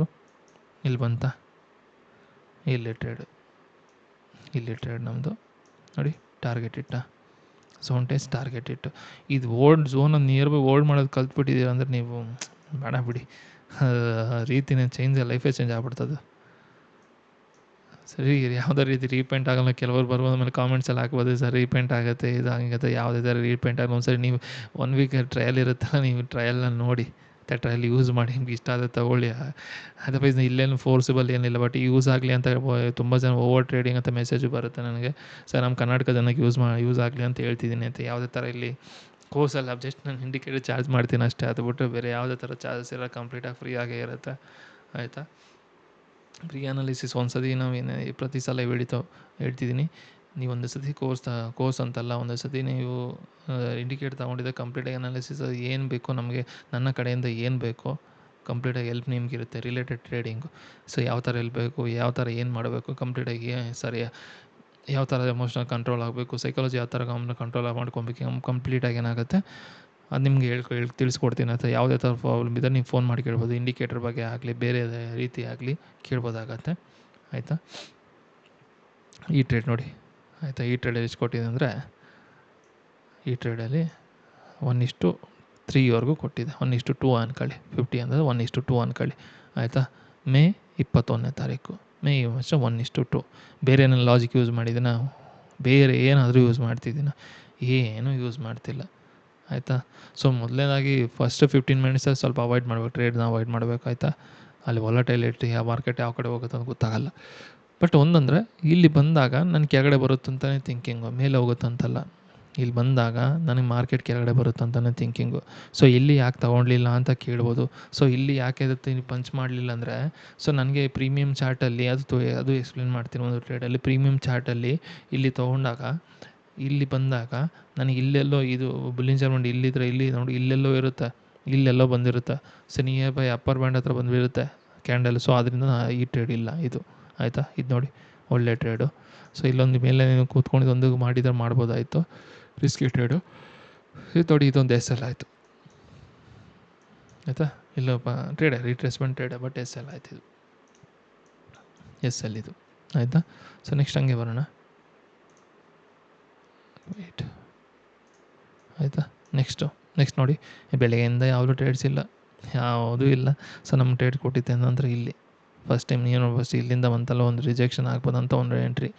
A: ಇಲ್ಲಿ ಬಂತ, ಇಲ್ಲಿ ಟ್ರೇಡ್ ನಮ್ಮದು ನೋಡಿ. ಟಾರ್ಗೆಟ್ ಇಟ್ಟ, ಝೋನ್ ಟೆಚ್ ಟಾರ್ಗೆಟ್ ಇಟ್ಟು, ಇದು ಝೋನಲ್ಲಿ ನಿಯರ್ ಬೈ ಮಾಡೋದು ಕಲ್ತ್ಬಿಟ್ಟಿದ್ದೀರ ಅಂದರೆ ನೀವು ಬೇಡ ಬಿಡಿ, ರೀತಿನೇ ಚೇಂಜ್, ಲೈಫೇ ಚೇಂಜ್ ಆಗ್ಬಿಡ್ತದೆ. ಸರಿ, ಯಾವುದೇ ರೀತಿ ರೀಪೇಂಟ್ ಆಗೋಲ್ಲ. ಕೆಲವರು ಬರ್ಬೋದು, ಆಮೇಲೆ ಕಾಮೆಂಟ್ಸ್ ಎಲ್ಲ ಹಾಕ್ಬೋದು, ಸರ್ ರೀಪೇಂಟ್ ಆಗುತ್ತೆ, ಇದು ಹಂಗುತ್ತೆ, ಯಾವುದೇ ಥರ ರೀಪೇಂಟ್ ಆಗಲ್ಲ. ಒಂದ್ಸರಿ ನೀವು 1 ವೀಕ್ ಟ್ರಯಲ್ ಇರುತ್ತಲ್ಲ, ನೀವು ಟ್ರಯಲ್ನ ನೋಡಿ, ಟ್ರಯಲ್ ಯೂಸ್ ಮಾಡಿ, ನಿಮ್ಗೆ ಇಷ್ಟ ಆದರೆ ತೊಗೊಳ್ಳಿ. ಅದರ್ವೈಸ್ ಇಲ್ಲೇನು ಫೋರ್ಸಿಬಲ್ ಏನಿಲ್ಲ, ಬಟ್ ಯೂಸ್ ಆಗಲಿ ಅಂತ ತುಂಬ ಜನ ಓವರ್ ಟ್ರೇಡಿಂಗ್ ಅಂತ ಮೆಸೇಜು ಬರುತ್ತೆ ನನಗೆ. ಸರ್ ನಮ್ಮ ಕರ್ನಾಟಕ ಜನಕ್ಕೆ ಯೂಸ್ ಆಗಲಿ ಅಂತ ಹೇಳ್ತಿದ್ದೀನಿ ಅಂತ. ಯಾವುದೇ ಥರ ಇಲ್ಲಿ ಕೋರ್ಸಲ್ಲ, ಜಸ್ಟ್ ನಾನು ಇಂಡಿಕೇಟರ್ ಚಾರ್ಜ್ ಮಾಡ್ತೀನಿ ಅಷ್ಟೇ. ಅದು ಬಿಟ್ಟರೆ ಬೇರೆ ಯಾವುದೇ ಥರ ಚಾರ್ಜಸ್ ಇಲ್ಲ, ಕಂಪ್ಲೀಟಾಗಿ ಫ್ರೀ ಆಗೇ ಇರುತ್ತೆ, ಆಯಿತಾ. ಪ್ರೀ ಅನಾಲಿಸಿಸ್ ಒಂದು ಸತಿ ನಾವು ಪ್ರತಿ ಸಲ ಹೇಳ್ತಿದ್ದೀನಿ, ನೀವು ಒಂದು ಸತಿ ಕೋರ್ಸ್ ಅಂತಲ್ಲ, ಒಂದು ಸತಿ ನೀವು ಇಂಡಿಕೇಟ್ ತೊಗೊಂಡಿದ್ದೆ ಕಂಪ್ಲೀಟಾಗಿ ಅನಾಲಿಸಿಸ್, ಅದು ಏನು ಬೇಕೋ ನಮಗೆ, ನನ್ನ ಕಡೆಯಿಂದ ಏನು ಬೇಕೋ ಕಂಪ್ಲೀಟಾಗಿ ಹೆಲ್ಪ್ ನಿಮಗಿರುತ್ತೆ ರಿಲೇಟೆಡ್ ಟ್ರೇಡಿಂಗು. ಸೊ ಯಾವ ಥರ ಬೇಕು, ಯಾವ ಥರ ಏನು ಮಾಡಬೇಕು ಕಂಪ್ಲೀಟಾಗಿ, ಸರಿ ಯಾವ ಥರ ಎಮೋಷ್ನಲ್ ಕಂಟ್ರೋಲ್ ಆಗಬೇಕು, ಸೈಕಾಲಜಿ ಯಾವ ಥರ ಕಂಟ್ರೋಲ್ ಮಾಡ್ಕೊಬೇಕು ಕಂಪ್ಲೀಟಾಗಿ ಏನಾಗುತ್ತೆ ಅದು ನಿಮ್ಗೆ ತಿಳಿಸ್ಕೊಡ್ತೀನಿ. ಅಥವಾ ಯಾವುದೇ ಥರ ಪ್ರಾಬ್ಲಮ್ ಇದ್ದರೆ ನೀವು ಫೋನ್ ಮಾಡಿ ಕೇಳ್ಬೋದು. ಇಂಡಿಕೇಟರ್ ಬಗ್ಗೆ ಆಗಲಿ, ಬೇರೆ ರೀತಿ ಆಗಲಿ ಕೇಳ್ಬೋದಾಗತ್ತೆ, ಆಯಿತಾ. ಈ ಟ್ರೇಡ್ ನೋಡಿ, ಆಯಿತಾ. ಈ ಟ್ರೇಡಲ್ಲಿ ಎಷ್ಟು ಕೊಟ್ಟಿದೆ ಅಂದರೆ, ಈ ಟ್ರೇಡಲ್ಲಿ 1:3ವರೆಗೂ ಕೊಟ್ಟಿದೆ. 1:2 ಅನ್ಕೊಳ್ಳಿ, 50 ಅಂದರೆ 1:2 ಅನ್ಕೊಳ್ಳಿ, ಆಯಿತಾ. ಮೇ 21ನೇ ತಾರೀಕು, ಮೇ ಈ ವರ್ಷ 1:2. ಬೇರೆ ಏನೇನು ಲಾಜಿಕ್ ಯೂಸ್ ಮಾಡಿದ್ದೀನ, ಬೇರೆ ಏನಾದರೂ ಯೂಸ್ ಮಾಡ್ತಿದ್ದೀನ? ಏನೂ ಯೂಸ್ ಮಾಡ್ತಿಲ್ಲ, ಆಯಿತಾ. ಸೊ ಮೊದಲನೇದಾಗಿ ಫಸ್ಟ್ 15 ಮಿನಿಟ್ಸಲ್ಲಿ ಸ್ವಲ್ಪ ಅವಾಯ್ಡ್ ಮಾಡಬೇಕು, ಟ್ರೇಡ್ನ ಅವಾಯ್ಡ್ ಮಾಡಬೇಕು, ಆಯಿತಾ. ಅಲ್ಲಿ ವಾಲಟೈಲಿಟಿ, ಆ ಮಾರ್ಕೆಟ್ ಯಾವ ಕಡೆ ಹೋಗುತ್ತೆ ಅಂತ ಗೊತ್ತಾಗಲ್ಲ. ಬಟ್ ಒಂದಂದರೆ ಇಲ್ಲಿ ಬಂದಾಗ ನನ್ನ ಕೆಳಗಡೆ ಬರುತ್ತಂತಲೇ ಥಿಂಕಿಂಗು, ಮೇಲೆ ಹೋಗುತ್ತಂತಲ್ಲ. ಇಲ್ಲಿ ಬಂದಾಗ ನನಗೆ ಮಾರ್ಕೆಟ್ ಕೆಳಗಡೆ ಬರುತ್ತಂತಲೇ ಥಿಂಕಿಂಗು. ಸೊ ಇಲ್ಲಿ ಯಾಕೆ ತೊಗೊಳ್ಲಿಲ್ಲ ಅಂತ ಕೇಳ್ಬೋದು. ಸೊ ಇಲ್ಲಿ ಯಾಕೆ ಅದಕ್ಕೆ ಪಂಚ್ ಮಾಡಲಿಲ್ಲ ಅಂದರೆ, ಸೊ ನನಗೆ ಪ್ರೀಮಿಯಮ್ ಚಾರ್ಟಲ್ಲಿ ಅದು ಎಕ್ಸ್ಪ್ಲೇನ್ ಮಾಡ್ತೀನಿ. ಒಂದು ಟ್ರೇಡಲ್ಲಿ ಪ್ರೀಮಿಯಮ್ ಚಾರ್ಟಲ್ಲಿ ಇಲ್ಲಿ ತೊಗೊಂಡಾಗ, ಇಲ್ಲಿ ಬಂದಾಗ ನನಗೆ ಇಲ್ಲೆಲ್ಲೋ ಇದು ಬುಲ್ಲಿಯನ್ ಚಾರ್ಟ್ ಇಲ್ಲಿದ್ರೆ ಇಲ್ಲಿ ನೋಡಿ, ಇಲ್ಲೆಲ್ಲೋ ಇರುತ್ತೆ, ಇಲ್ಲೆಲ್ಲೋ ಬಂದಿರುತ್ತೆ. So near by upper band ಹತ್ರ ಬಂದುಬಿರುತ್ತೆ ಕ್ಯಾಂಡಲ್. ಸೊ ಅದರಿಂದ ಈ ಟ್ರೇಡ್ ಇಲ್ಲ ಇದು, ಆಯಿತಾ. ಇದು ನೋಡಿ ಒಳ್ಳೆ ಟ್ರೇಡು. ಸೊ ಇಲ್ಲೊಂದು ಮೇಲೆ ನೀವು ಕೂತ್ಕೊಂಡು ಒಂದು ಮಾಡಿದ್ರೆ ಮಾಡ್ಬೋದಾಯಿತು, ರಿಸ್ಕಿ ಟ್ರೇಡು. ಇದು ನೋಡಿ, ಇದೊಂದು SL ಆಯಿತು, ಆಯಿತಾ. ಇಲ್ಲಪ್ಪ ಟ್ರೇಡೆ ರಿಟ್ರೇಸ್ಮೆಂಟ್ ಟ್ರೇಡೆ, ಬಟ್ SL ಆಯ್ತು, ಇದು SL ಇದು, ಆಯಿತಾ. ಸೊ ನೆಕ್ಸ್ಟ್ ಹಂಗೆ ಬರೋಣ, ವೇಟ್, ಆಯಿತಾ. ನೆಕ್ಸ್ಟ್ ನೋಡಿ, ಬೆಳಗ್ಗೆಯಿಂದ ಯಾವುದೂ ಟ್ರೇಡ್ಸ್ ಇಲ್ಲ, ಯಾವುದೂ ಇಲ್ಲ. ಸೊ ನಮ್ಮ ಟ್ರೇಡ್ ಕೊಟ್ಟಿದ್ದೆ ಅಂದರೆ ಇಲ್ಲಿ ಫಸ್ಟ್ ಟೈಮ್ ಫಸ್ಟ್ ಇಲ್ಲಿಂದ ಬಂತಲ್ಲ, ಒಂದು ರಿಜೆಕ್ಷನ್ ಆಗ್ಬೋದಂತ ಒಂದು ಎಂಟ್ರಿ,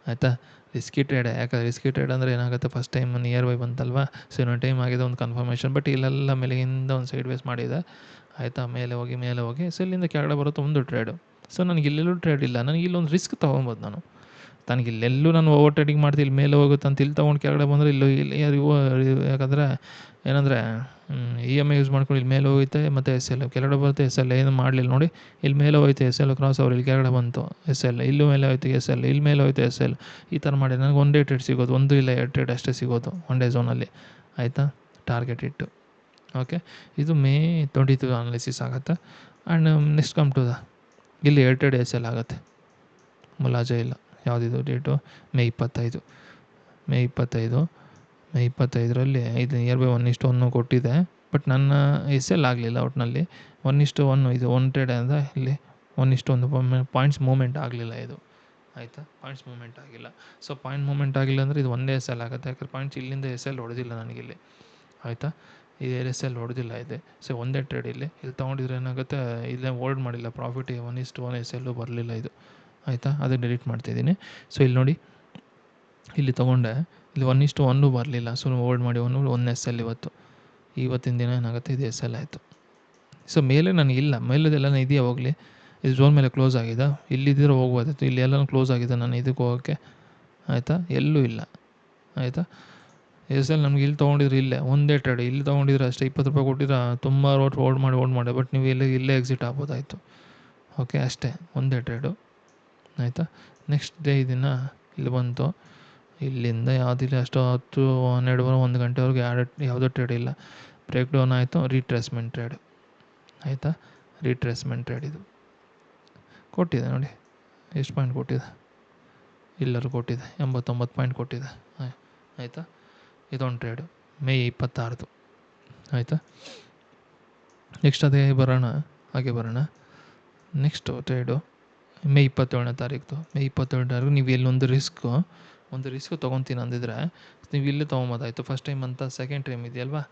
A: ಆಯಿತಾ. ರಿಸ್ಕಿ ಟ್ರೇಡ್, ಯಾಕಂದರೆ ರಿಸ್ಕಿ ಟ್ರೇಡ್ ಅಂದರೆ ಏನಾಗುತ್ತೆ, ಫಸ್ಟ್ ಟೈಮ್ ನಿಯರ್ ಬೈ ಬಂತಲ್ವ. ಸೊ ಇನ್ನೊಂದು ಟೈಮ್ ಆಗಿದೆ ಒಂದು ಕನ್ಫರ್ಮೇಷನ್, ಬಟ್ ಇಲ್ಲೆಲ್ಲ ಮೇಲೆಯಿಂದ ಒಂದು ಸೈಡ್ ವೇಸ್ ಮಾಡಿದೆ, ಆಯಿತಾ. ಮೇಲೆ ಹೋಗಿ ಸೊ ಇಲ್ಲಿಂದ ಕೆಳಗಡೆ ಬರುತ್ತೆ ಒಂದು ಟ್ರೇಡು. ಸೊ ನನಗೆ ಇಲ್ಲೆಲ್ಲೂ ಟ್ರೇಡ್ ಇಲ್ಲ, ನನಗೆ ಇಲ್ಲೊಂದು ರಿಸ್ಕ್ ತೊಗೊಬೋದು ನಾನು. ನನಗೆ ಇಲ್ಲೆಲ್ಲೂ ನಾನು ಓವರ್ ಟ್ರೇಡಿಂಗ್ ಮಾಡ್ತೀನಿ, ಇಲ್ಲಿ ಮೇಲೆ ಹೋಗುತ್ತೆ ಅಂತ ಇಲ್ಲಿ ತೊಗೊಂಡು ಕೆಳಗಡೆ ಬಂದರೆ ಇಲ್ಲಿ ಯಾಕಂದರೆ ಏನಂದರೆ EMI ಯೂಸ್ ಮಾಡ್ಕೊಂಡು ಇಲ್ಲಿ ಮೇಲೆ ಹೋಗುತ್ತೆ, ಮತ್ತು SL ಕೆಳಗಡೆ ಬರುತ್ತೆ, SL ಏನು ಮಾಡಲಿಲ್ಲ ನೋಡಿ, ಇಲ್ಲಿ ಮೇಲೆ ಹೋಯ್ತು SL ಕ್ರಾಸ್ ಓವರ್, ಇಲ್ಲಿ ಕೆಳಗಡೆ ಬಂತು SL, ಇಲ್ಲೂ ಮೇಲೆ ಹೋಯ್ತು SL, ಇಲ್ಲಿ ಮೇಲೆ ಹೋಯ್ತು SL. ಈ ಥರ ಮಾಡಿ ನನಗೆ ಒಂದೇ ಟ್ರೇಡ್ ಸಿಗೋದು, ಒಂದು ಇಲ್ಲ 2 ಟ್ರೇಡ್ ಅಷ್ಟೇ ಸಿಗೋದು ಒನ್ ಡೇ ಝೋನಲ್ಲಿ, ಆಯಿತಾ. ಟಾರ್ಗೆಟ್ ಇಟ್ಟು, ಓಕೆ. ಇದು ಮೇ 22 ಅನಾಲಿಸಿಸ್ ಆಗುತ್ತೆ. ಆ್ಯಂಡ್ ನೆಕ್ಸ್ಟ್ ಕಮ್ ಟು ಇಲ್ಲಿ 2 ಟ್ರೇಡ್ SL ಆಗುತ್ತೆ, ಮುಲಾಜೆ ಇಲ್ಲ. ಯಾವುದಿದು ಡೇಟು, ಮೇ 25. ಮೇ 25ರಲ್ಲಿ ಇದು ನಿಯರ್ ಬೈ 1:1 ಕೊಟ್ಟಿದೆ, ಬಟ್ ನನ್ನ SL ಆಗಲಿಲ್ಲ ಒಟ್ಟಿನಲ್ಲಿ. 1:1 ಇದು ಒಂದು ಟ್ರೇಡ್ ಅಂದರೆ ಇಲ್ಲಿ 1:1 ಪಾಯಿಂಟ್ಸ್ ಮೂವ್ಮೆಂಟ್ ಆಗಲಿಲ್ಲ ಇದು, ಆಯಿತಾ. ಪಾಯಿಂಟ್ಸ್ ಮೂವ್ಮೆಂಟ್ ಆಗಿಲ್ಲ. ಸೊ ಪಾಯಿಂಟ್ ಮೂವ್ಮೆಂಟ್ ಆಗಿಲ್ಲ ಅಂದರೆ ಇದು ಒಂದೇ SL ಆಗುತ್ತೆ, ಯಾಕಂದ್ರೆ ಪಾಯಿಂಟ್ಸ್ ಇಲ್ಲಿಂದ SL ಹೊಡೆದಿಲ್ಲ ನನಗಿಲ್ಲಿ, ಆಯಿತಾ. ಇದು SL ಹೊಡೆದಿಲ್ಲ ಇದೆ. ಸೊ ಒಂದೇ ಟ್ರೇಡ್ ಇಲ್ಲಿ ತೊಗೊಂಡಿದ್ರೆ ಏನಾಗುತ್ತೆ, ಇಲ್ಲೇ ಹೋಲ್ಡ್ ಮಾಡಿಲ್ಲ, ಪ್ರಾಫಿಟ್ 1:1 SL ಬರಲಿಲ್ಲ ಇದು, ಆಯಿತಾ. ಅದು ಡಿಲೀಟ್ ಮಾಡ್ತಿದ್ದೀನಿ. ಸೊ ಇಲ್ಲಿ ನೋಡಿ, ಇಲ್ಲಿ ತೊಗೊಂಡೆ, ಇಲ್ಲಿ 1:1 ಬರಲಿಲ್ಲ. ಸೊ ಹೋಲ್ಡ್ ಮಾಡಿ ಒಂದು SL ಇವತ್ತಿನ ದಿನ ಏನಾಗುತ್ತೆ, ಇದು SL ಆಯಿತು, ಸೊ ಮೇಲೆ ನನಗಿಲ್ಲ, ಮೇಲೆದೆಲ್ಲ ಇದೆಯಾ ಹೋಗಲಿ, ಇದು ಝೋನ್ ಮೇಲೆ ಕ್ಲೋಸ್ ಆಗಿದೆ, ಇಲ್ಲಿದ್ದರೆ ಹೋಗ್ಬೋದಿತ್ತು, ಇಲ್ಲಿ ಎಲ್ಲ ಕ್ಲೋಸ್ ಆಗಿದೆ ನಾನು ಇದಕ್ಕೆ ಹೋಗೋಕ್ಕೆ, ಆಯಿತಾ, ಎಲ್ಲೂ ಇಲ್ಲ, ಆಯಿತಾ. ಎಸ್ ಎಲ್ ನಮ್ಗೆ ಇಲ್ಲಿ ತೊಗೊಂಡಿದ್ರೆ ಇಲ್ಲೇ ಒಂದೇ ಟ್ರೇಡ್, ಇಲ್ಲಿ ತೊಗೊಂಡಿದ್ರೆ ಅಷ್ಟೇ 20 ರೂಪಾಯಿ ಕೊಟ್ಟಿದ್ರೆ ತುಂಬ ಓಡ್ ಮಾಡಿ, ಬಟ್ ನೀವು ಇಲ್ಲೇ ಎಕ್ಸಿಟ್ ಆಗ್ಬೋದಾಯಿತು. ಓಕೆ, ಅಷ್ಟೇ, ಒಂದೇ ಟ್ರೇಡು, ಆಯಿತಾ. ನೆಕ್ಸ್ಟ್ ಡೇ ಇದನ್ನು ಇಲ್ಲಿ ಬಂತು, ಇಲ್ಲಿಂದ ಯಾವುದಿಲ್ಲ, ಅಷ್ಟು 10, 12, 1 ಗಂಟೆವರೆಗೆ ಯಾವುದೋ ಟ್ರೇಡ್ ಇಲ್ಲ, ಬ್ರೇಕ್ ಡೌನ್ ಆಯಿತು, ರೀಟ್ರೇಸ್ಮೆಂಟ್ ಟ್ರೇಡ್, ಆಯಿತಾ. ರೀಟ್ರೇಸ್ಮೆಂಟ್ ಟ್ರೇಡ್ ಇದು ಕೊಟ್ಟಿದೆ ನೋಡಿ, ಎಷ್ಟು ಪಾಯಿಂಟ್ ಕೊಟ್ಟಿದೆ, ಎಲ್ಲರೂ ಕೊಟ್ಟಿದೆ 89 ಪಾಯಿಂಟ್ ಕೊಟ್ಟಿದೆ, ಆಯಿತಾ. ಇದೊಂದು ಟ್ರೇಡು ಮೇ 26, ಆಯಿತಾ. ನೆಕ್ಸ್ಟ್ ಹಾಗೆ ಬರೋಣ. ನೆಕ್ಸ್ಟು ಟ್ರೇಡು ಮೇ 27ನೇ ತಾರೀಕು. ಮೇ 27ನೇ ತಾರೀಕು ನೀವು ಎಲ್ಲೊಂದು ರಿಸ್ಕ್ ತೊಗೊತೀನಿ ಅಂದಿದ್ರೆ ನೀವು ಇಲ್ಲೇ ತೊಗೊಬೋದಾಯಿತು. ಫಸ್ಟ್ ಟೈಮ್ ಅಂತ ಸೆಕೆಂಡ್ ಟೈಮ್ ಇದೆಯಲ್ವಾ,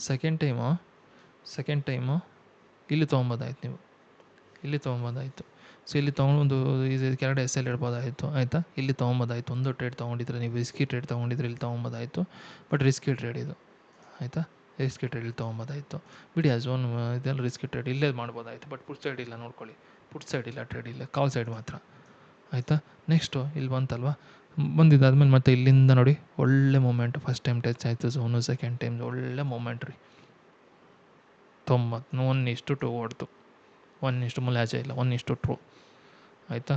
A: ಸೆಕೆಂಡ್ ಟೈಮು ಇಲ್ಲಿ ತೊಗೊಬೋದಾಯ್ತು, ನೀವು ಇಲ್ಲಿ ತೊಗೊಬೋದಾಯಿತು. ಸೊ ಇಲ್ಲಿ ತೊಗೊಂಡು ಇದು ಕೆಳಗಡೆ SL ಇಡ್ಬೋದಾಯಿತು, ಆಯಿತಾ. ಇಲ್ಲಿ ತೊಗೊಬೋದಾಯಿತು, ಒಂದು ಟ್ರೇಡ್ ತೊಗೊಂಡಿದ್ರೆ ನೀವು ರಿಸ್ಕಿ ಟ್ರೇಡ್ ತೊಗೊಂಡಿದ್ರೆ ಇಲ್ಲಿ ತೊಗೊಬೋದಾಯಿತು, ಬಟ್ ರಿಸ್ಕಿ ಟ್ರೇಡ್ ಇದು, ಆಯಿತಾ. ರಿಸ್ಕಿ ಟ್ರೇಡ್ ಇಲ್ಲಿ ತೊಗೊಬೋದಾಯಿತು, ಬಿಡಿ ಆ ಝೋನ್ ಇದೆಲ್ಲ ರಿಸ್ಕಿ ಟ್ರೇಡ್ ಇಲ್ಲೇ ಮಾಡ್ಬೋದಾಯಿತು, ಬಟ್ ಪುಟ್ ಸೈಡ್ ಇಲ್ಲ, ನೋಡ್ಕೊಳ್ಳಿ, ಪುಟ್ ಸೈಡ್ ಇಲ್ಲ, ಟ್ರೇಡ್ ಇಲ್ಲ, ಕಾಲ್ ಸೈಡ್ ಮಾತ್ರ, ಆಯಿತಾ. ನೆಕ್ಸ್ಟು ಇಲ್ಲಿ ಬಂತಲ್ವಾ, ಬಂದಿದ್ದಾದ್ಮೇಲೆ ಮತ್ತೆ ಇಲ್ಲಿಂದ ನೋಡಿ ಒಳ್ಳೆ ಮೂಮೆಂಟ್, ಫಸ್ಟ್ ಟೈಮ್ ಟಚ್ ಆಯಿತು ಝೋನು, ಸೆಕೆಂಡ್ ಟೈಮ್ ಒಳ್ಳೆ ಮೂಮೆಂಟ್ ರೀ, 90, 1:2 ಹೊಡ್ತು, 1:, ಮುಲಾಜೆ ಇಲ್ಲ, 1:2, ಆಯಿತಾ.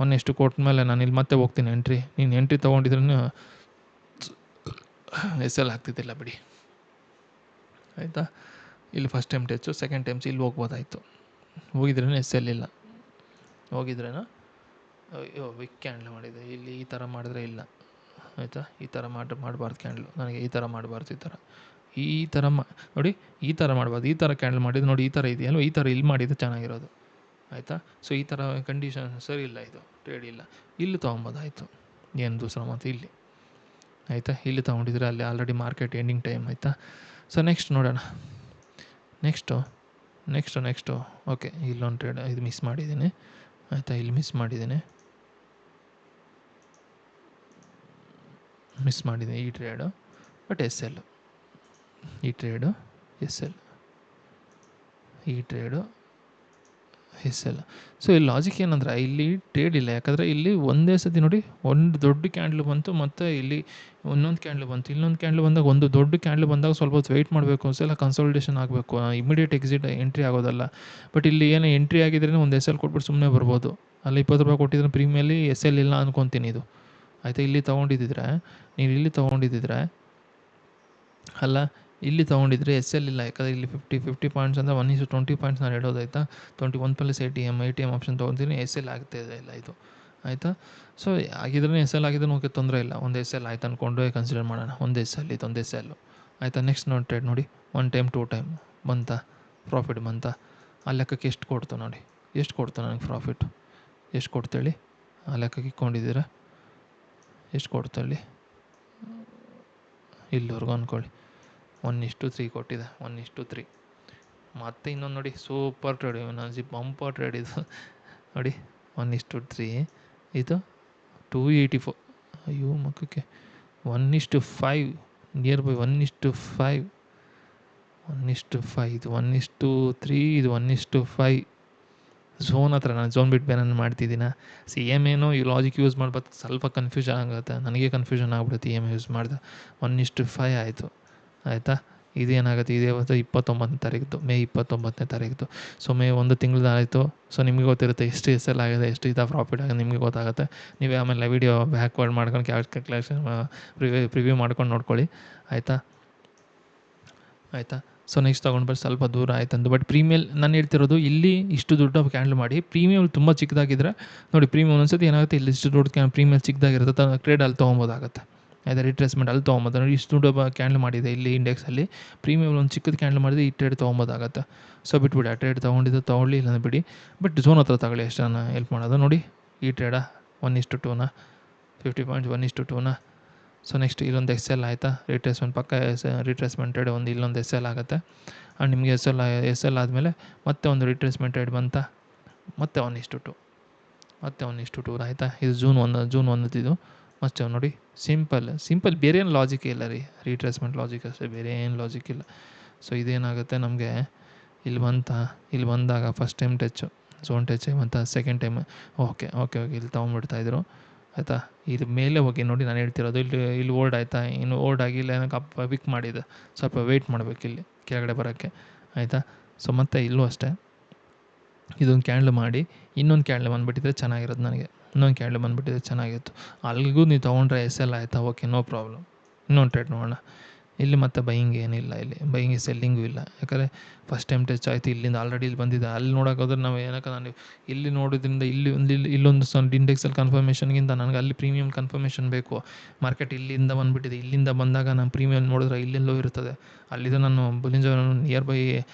A: 1:2 ಕೊಟ್ಟ ನಾನು ಇಲ್ಲಿ ಮತ್ತೆ ಹೋಗ್ತೀನಿ ಎಂಟ್ರಿ, ನೀನು ಎಂಟ್ರಿ ತೊಗೊಂಡಿದ್ರೂ SL ಆಗ್ತಿದ್ದಿಲ್ಲ ಬಿಡಿ, ಆಯಿತಾ. ಇಲ್ಲಿ first time touch, second times ಇಲ್ಲಿ ಹೋಗ್ಬೋದಾಯಿತು, ಹೋಗಿದ್ರೇನು SL ಇಲ್ಲ, ಹೋಗಿದ್ರೇನೋ ಅಯ್ಯೋ ವಿಕ್ ಕ್ಯಾಂಡ್ಲ್ ಮಾಡಿದೆ, ಇಲ್ಲಿ ಈ ಥರ ಮಾಡಿದ್ರೆ ಇಲ್ಲ, ಆಯಿತಾ. ಈ ಥರ ಮಾಡಬಾರ್ದು ಕ್ಯಾಂಡ್ಲು, ನನಗೆ ಈ ಥರ ಮಾಡಬಾರ್ದು, ಈ ಥರ ನೋಡಿ, ಈ ಥರ ಮಾಡಬಾರ್ದು, ಈ ಥರ ಕ್ಯಾಂಡಲ್ ಮಾಡಿದ್ದು ನೋಡಿ, ಈ ಥರ ಇದೆಯಲ್ವ, ಈ ಥರ ಇಲ್ಲಿ ಮಾಡಿದ್ದು ಚೆನ್ನಾಗಿರೋದು, ಆಯಿತಾ. ಸೊ ಈ ಥರ ಕಂಡೀಷನ್ ಸರಿ ಇಲ್ಲ, ಇದು ಟ್ರೇಡ್ ಇಲ್ಲ, ಇಲ್ಲಿ ತೊಗೊಬೋದಾಯಿತು, ಏನು ದೂಸರ ಮಾತು ಇಲ್ಲಿ, ಆಯಿತಾ. ಇಲ್ಲಿ ತೊಗೊಂಡಿದ್ರೆ ಅಲ್ಲಿ ಆಲ್ರೆಡಿ ಮಾರ್ಕೆಟ್ ಎಂಡಿಂಗ್ ಟೈಮ್, ಆಯಿತಾ. ಸೊ ನೆಕ್ಸ್ಟ್ ನೋಡೋಣ, ನೆಕ್ಸ್ಟು ಓಕೆ, ಇಲ್ಲೊಂದು ಟ್ರೇಡ್ ಇದು ಮಿಸ್ ಮಾಡಿದ್ದೀನಿ, ಆಯಿತಾ. ಇಲ್ಲಿ ಮಿಸ್ ಮಾಡಿದ್ದೀನಿ ಈ ಟ್ರೇಡು, ಬಟ್ SL, ಈ ಟ್ರೇಡು SL, ಸೊ ಇಲ್ಲಿ ಲಾಜಿಕ್ ಏನಂದ್ರೆ ಇಲ್ಲಿ ಟ್ರೇಡ್ ಇಲ್ಲ, ಯಾಕಂದರೆ ಇಲ್ಲಿ ಒಂದೇ ಸತಿ ನೋಡಿ ಒಂದು ದೊಡ್ಡ ಕ್ಯಾಂಡ್ಲ್ ಬಂತು, ಮತ್ತು ಇಲ್ಲಿ ಇನ್ನೊಂದು ಕ್ಯಾಂಡ್ಲ್ ಬಂತು, ಇನ್ನೊಂದು ಕ್ಯಾಂಡ್ಲ್ ಬಂದಾಗ ಒಂದು ದೊಡ್ಡ ಕ್ಯಾಂಡ್ಲ್ ಬಂದಾಗ ಸ್ವಲ್ಪ ಹೊತ್ತು ವೆಯ್ಟ್ ಮಾಡಬೇಕು, ಒಂದ್ಸಲ ಕನ್ಸಾಲಿಡೇಷನ್ ಆಗಬೇಕು, ಇಮಿಡಿಯೇಟ್ ಎಂಟ್ರಿ ಆಗೋದಲ್ಲ. ಬಟ್ ಇಲ್ಲಿ ಏನೋ ಎಂಟ್ರಿ ಆಗಿದ್ರೇ ಒಂದು SL ಕೊಟ್ಬಿಟ್ಟು ಸುಮ್ಮನೆ ಬರ್ಬೋದು, ಅಲ್ಲಿ 20 ರೂಪಾಯಿ ಕೊಟ್ಟಿದ್ರೆ ಪ್ರೀಮಿಯಲ್ಲಿ SL ಇಲ್ಲ ಅಂದ್ಕೊತೀನಿ ಇದು, ಆಯಿತಾ. ಇಲ್ಲಿ ತೊಗೊಂಡಿದ್ದಿದ್ರೆ ಅಲ್ಲ, ಇಲ್ಲಿ ತೊಗೊಂಡಿದ್ರೆ SL ಇಲ್ಲ, ಯಾಕಂದರೆ ಇಲ್ಲಿ 50 ಪಾಯಿಂಟ್ಸ್ ಅಂದರೆ 1:20 ಪಾಯಿಂಟ್ಸ್ ನಾನು ಹೇಳೋದಾಯ್ತಾ. 21 + ATM ಆಪ್ಷನ್ ತೊಗೊತೀನಿ, SL ಆಗ್ತಾಯಿದೆ ಇಲ್ಲ ಇದು, ಆಯಿತಾ. ಸೊ ಆಗಿದ್ರೆ SL ಆಗಿದ್ರೆ ಓಕೆ, ತೊಂದರೆ ಇಲ್ಲ, ಒಂದು SL ಆಯ್ತು ಅಂದ್ಕೊಂಡು ಕನ್ಸಿಡರ್ ಮಾಡೋಣ, ಒಂದು SL, ಇದೊಂದು SL, ಆಯಿತಾ. ನೆಕ್ಸ್ಟ್ ನೋಡಿ ಟ್ರೇಡ್ ನೋಡಿ, 1 ಟೈಮ್ 2 ಟೈಮ್ ಬಂತಾ, ಪ್ರಾಫಿಟ್ ಬಂತಾ, ಆ ಲೆಕ್ಕಕ್ಕೆ ಎಷ್ಟು ಕೊಡ್ತು ನೋಡಿ, ಎಷ್ಟು ಕೊಡ್ತು ನನಗೆ ಪ್ರಾಫಿಟ್, ಎಷ್ಟು ಕೊಡ್ತೇಳಿ, ಆ ಲೆಕ್ಕಕ್ಕೆ ಇಟ್ಕೊಂಡಿದ್ದೀರಾ, ಎಷ್ಟು ಕೊಡ್ತೇಳಿ, ಇಲ್ಲಿವರೆಗೂ ಅಂದ್ಕೊಳ್ಳಿ 1:3 ಕೊಟ್ಟಿದೆ, 1:3. ಮತ್ತು ಇನ್ನೊಂದು ನೋಡಿ, ಸೂಪರ್ ಟ್ರೇಡ್, ನನಗೆ ಬಂಪರ್ ಟ್ರೇಡ್ ಇದು ನೋಡಿ, 1:3, ಇದು 284, ಅಯ್ಯೋ ಮಕ್ಕಕ್ಕೆ, 1:5, ನಿಯರ್ ಬೈ 1:5, ಇದು 1:3, ಇದು 1:5, ಝೋನ್ ಹತ್ರ. ನಾನು ಝೋನ್ ಬಿಟ್ಟು ಬೇರೆ ಮಾಡ್ತಿದ್ದೀನ, ಏನೋ ಈ ಲಾಜಿಕ್ ಯೂಸ್ ಮಾಡ್ಬೋದು, ಸ್ವಲ್ಪ ಕನ್ಫ್ಯೂಷನ್ ಆಗುತ್ತೆ, ನನಗೆ ಕನ್ಫ್ಯೂಷನ್ ಆಗ್ಬಿಡುತ್ತೆ EMI ಯೂಸ್ ಮಾಡಿದೆ. 1:5 ಆಯಿತು, ಆಯಿತಾ. ಇದೇನಾಗುತ್ತೆ, ಇದೇ 29ನೇ ತಾರೀಕು, ಮೇ 29ನೇ ತಾರೀಕು. ಸೊ ಮೇ 1 ತಿಂಗ್ಳದ್ದು ಆಯಿತು. ಸೊ ನಿಮಗೆ ಗೊತ್ತಿರುತ್ತೆ ಎಷ್ಟು SL ಆಗಿದೆ, ಎಷ್ಟು ಪ್ರಾಫಿಟ್ ಆಗಿದೆ, ನಿಮಗೆ ಗೊತ್ತಾಗುತ್ತೆ. ನೀವೇ ಆಮೇಲೆ ವೀಡಿಯೋ ಬ್ಯಾಕ್ವರ್ಡ್ ಮಾಡ್ಕೊಂಡು ಕ್ಯಾಲ್ಕುಲೇಷನ್ ಪ್ರಿವ್ಯೂ ಮಾಡ್ಕೊಂಡು ನೋಡ್ಕೊಳ್ಳಿ, ಆಯಿತಾ. ಸೊ ನೆಕ್ಸ್ಟ್ ತೊಗೊಂಡ್ಬರ್ರಿ, ಸ್ವಲ್ಪ ದೂರ ಆಯ್ತಂದು, ಬಟ್ ಪ್ರೀಮಿಯಲ್ ನಾನು ಹೇಳ್ತಿರೋದು ಇಲ್ಲಿ ಇಷ್ಟು ದುಡ್ಡು ಕ್ಯಾಂಡಲ್ ಮಾಡಿ, ಪ್ರೀಮಿಯಮ್ ತುಂಬ ಚಿಕ್ಕದಾಗಿದ್ದರೆ ನೋಡಿ, ಪ್ರೀಮಿಯಮ್ ಒಂದ್ಸತಿ ಏನಾಗುತ್ತೆ, ಇಲ್ಲಿ ಇಷ್ಟು ದುಡ್ಡು ಪ್ರೀಮಿಯಮ್ ಚಿಕ್ಕದಾಗಿರುತ್ತೆ, ಟ್ರೇಡ್ ಅಲ್ಲಿ ತೊಗೊಬೋದಾಗುತ್ತೆ, ಆಯಿತಾ. ರಿಟ್ರೇಸ್ಮೆಂಟ್ ಅಲ್ಲಿ ತೊಗೊಬೋದು ನೋಡಿ, ಇಷ್ಟು ದುಡ್ಡು ಕ್ಯಾಂಡಲ್ ಮಾಡಿದೆ ಇಲ್ಲಿ ಇಂಡೆಕ್ಸಲ್ಲಿ, ಪ್ರೀಮಿಯಮ್ ಒಂದು ಚಿಕ್ಕದು ಕ್ಯಾಂಡಲ್ ಮಾಡಿದೆ, ಈ ಟ್ರೇಡ್ ತೊಗೊಬೋದಾಗುತ್ತೆ. ಸೊ ಬಿಟ್ಬಿಡಿ, ಆ ಟ್ರೇಡ್ ತೊಗೊಂಡಿದ್ದು ತೊಗೊಳ್ಳಿ, ಇಲ್ಲ ಬಿಡಿ, ಬಟ್ ಝೋನ್ ಹತ್ರ ತಗೊಳ್ಳಿ, ಎಷ್ಟು ನಾನು ಹೆಲ್ಪ್ ಮಾಡೋದು ನೋಡಿ. ಈ ಟ್ರೇಡಾ 1:2ನ 50 ಪಾಯಿಂಟ್ಸ್ 1:2ನ. ಸೊ ನೆಕ್ಸ್ಟ್ ಇಲ್ಲೊಂದು SL ಆಯಿತಾ, ರಿಟ್ರೇಸ್ಮೆಂಟ್ ಪಕ್ಕ ರಿಟ್ರೇಸ್ಮೆಂಟ್ ಟ್ರೇಡ್ ಒಂದು ಇಲ್ಲೊಂದು SL ಆಗುತ್ತೆ. ಆ್ಯಂಡ್ ನಿಮಗೆ SL ಆದಮೇಲೆ ಮತ್ತೆ ಒಂದು ರಿಟ್ರೇಸ್ಮೆಂಟ್ ಟ್ರೇಡ್ ಬಂತಾ, ಮತ್ತೆ 1:2, ಮತ್ತೆ 1:2 ಆಯಿತಾ. ಇದು ಜೂನ್ 1 ಇದು ಮತ್ತೆ ನೋಡಿ, ಸಿಂಪಲ್, ಬೇರೆ ಏನು ಲಾಜಿಕ್ ಇಲ್ಲ ರೀ, ರಿಟ್ರೇಸ್ಮೆಂಟ್ ಲಾಜಿಕ್ ಅಷ್ಟೇ, ಬೇರೆ ಏನು ಲಾಜಿಕ್ ಇಲ್ಲ. ಸೊ ಇದೇನಾಗುತ್ತೆ ನಮಗೆ ಇಲ್ಲಿ ಬಂತ, ಇಲ್ಲಿ ಬಂದಾಗ first time touch zone touch ಮತ್ತು second time okay okay okay ಇಲ್ಲಿ ತೊಗೊಂಡ್ಬಿಡ್ತಾಯಿದ್ರು ಆಯಿತಾ. ಇದು ಮೇಲೆ ಹೋಗಿ ನೋಡಿ ನಾನು ಹೇಳ್ತಿರೋದು, ಇಲ್ಲಿ ಓಲ್ಡ್ ಆಯಿತಾ, ಇನ್ನು ಓಲ್ಡ್ ಆಗಿಲ್ಲ ಏನಕ್ಕೆ ಅಪ್ ವಿಕ್ ಮಾಡಿದೆ, ಸ್ವಲ್ಪ ವೆಯ್ಟ್ ಮಾಡಬೇಕು ಇಲ್ಲಿ ಕೆಳಗಡೆ ಬರೋಕ್ಕೆ ಆಯಿತಾ. ಸೊ ಮತ್ತು ಇಲ್ಲೂ ಅಷ್ಟೇ ಇದೊಂದು ಕ್ಯಾಂಡ್ಲ್ ಮಾಡಿ ಇನ್ನೊಂದು ಕ್ಯಾಂಡ್ಲ್ ಬಂದುಬಿಟ್ಟಿದ್ರೆ ಚೆನ್ನಾಗಿರೋದು ನನಗೆ, ಇನ್ನೊಂದು ಕ್ಯಾಂಡ್ಲ್ ಬಂದುಬಿಟ್ಟಿದ್ರೆ ಚೆನ್ನಾಗಿತ್ತು. ಅಲ್ಲಿಗೂ ನೀವು ತೊಗೊಂಡ್ರೆ ಎಸ್ ಎಲ್ ಆಯಿತಾ, ಓಕೆ ನೋ ಪ್ರಾಬ್ಲಮ್. ಇನ್ನೊಂದು ಟ್ರೇಡ್ ನೋಡೋಣ. ಇಲ್ಲಿ ಮತ್ತೆ ಬೈಯಿಂಗ್ ಏನಿಲ್ಲ, ಇಲ್ಲಿ ಬೈಯಿಂಗ್ ಸೆಲ್ಲಿಂಗು ಇಲ್ಲ, ಯಾಕಂದರೆ ಫಸ್ಟ್ ಟೈಮ್ ಟಚ್ ಆಯಿತು, ಇಲ್ಲಿಂದ ಆಲ್ರೆಡಿ ಇಲ್ಲಿ ಬಂದಿದೆ. ಅಲ್ಲಿ ನೋಡೋಕ್ಕೋದ್ರೆ ನಾವು ಏನಕ್ಕೆ ನಾನು ಇಲ್ಲಿ ನೋಡೋದ್ರಿಂದ ಇಲ್ಲೊಂದು ಇಂಡೆಕ್ಸಲ್ಲಿ ಕನ್ಫರ್ಮೇಷನ್ಗಿಂತ ನನಗೆ ಅಲ್ಲಿ ಪ್ರೀಮಿಯಮ್ ಕನ್ಫರ್ಮೇಷನ್ ಬೇಕು. ಮಾರ್ಕೆಟ್ ಇಲ್ಲಿಂದ ಬಂದುಬಿಟ್ಟಿದೆ, ಇಲ್ಲಿಂದ ಬಂದಾಗ ನಾನು ಪ್ರೀಮಿಯಮ್ ನೋಡಿದ್ರೆ ಇಲ್ಲೆಲ್ಲೋ ಇರ್ತದೆ, ಅಲ್ಲಿದೆ. ನಾನು Bollinger near by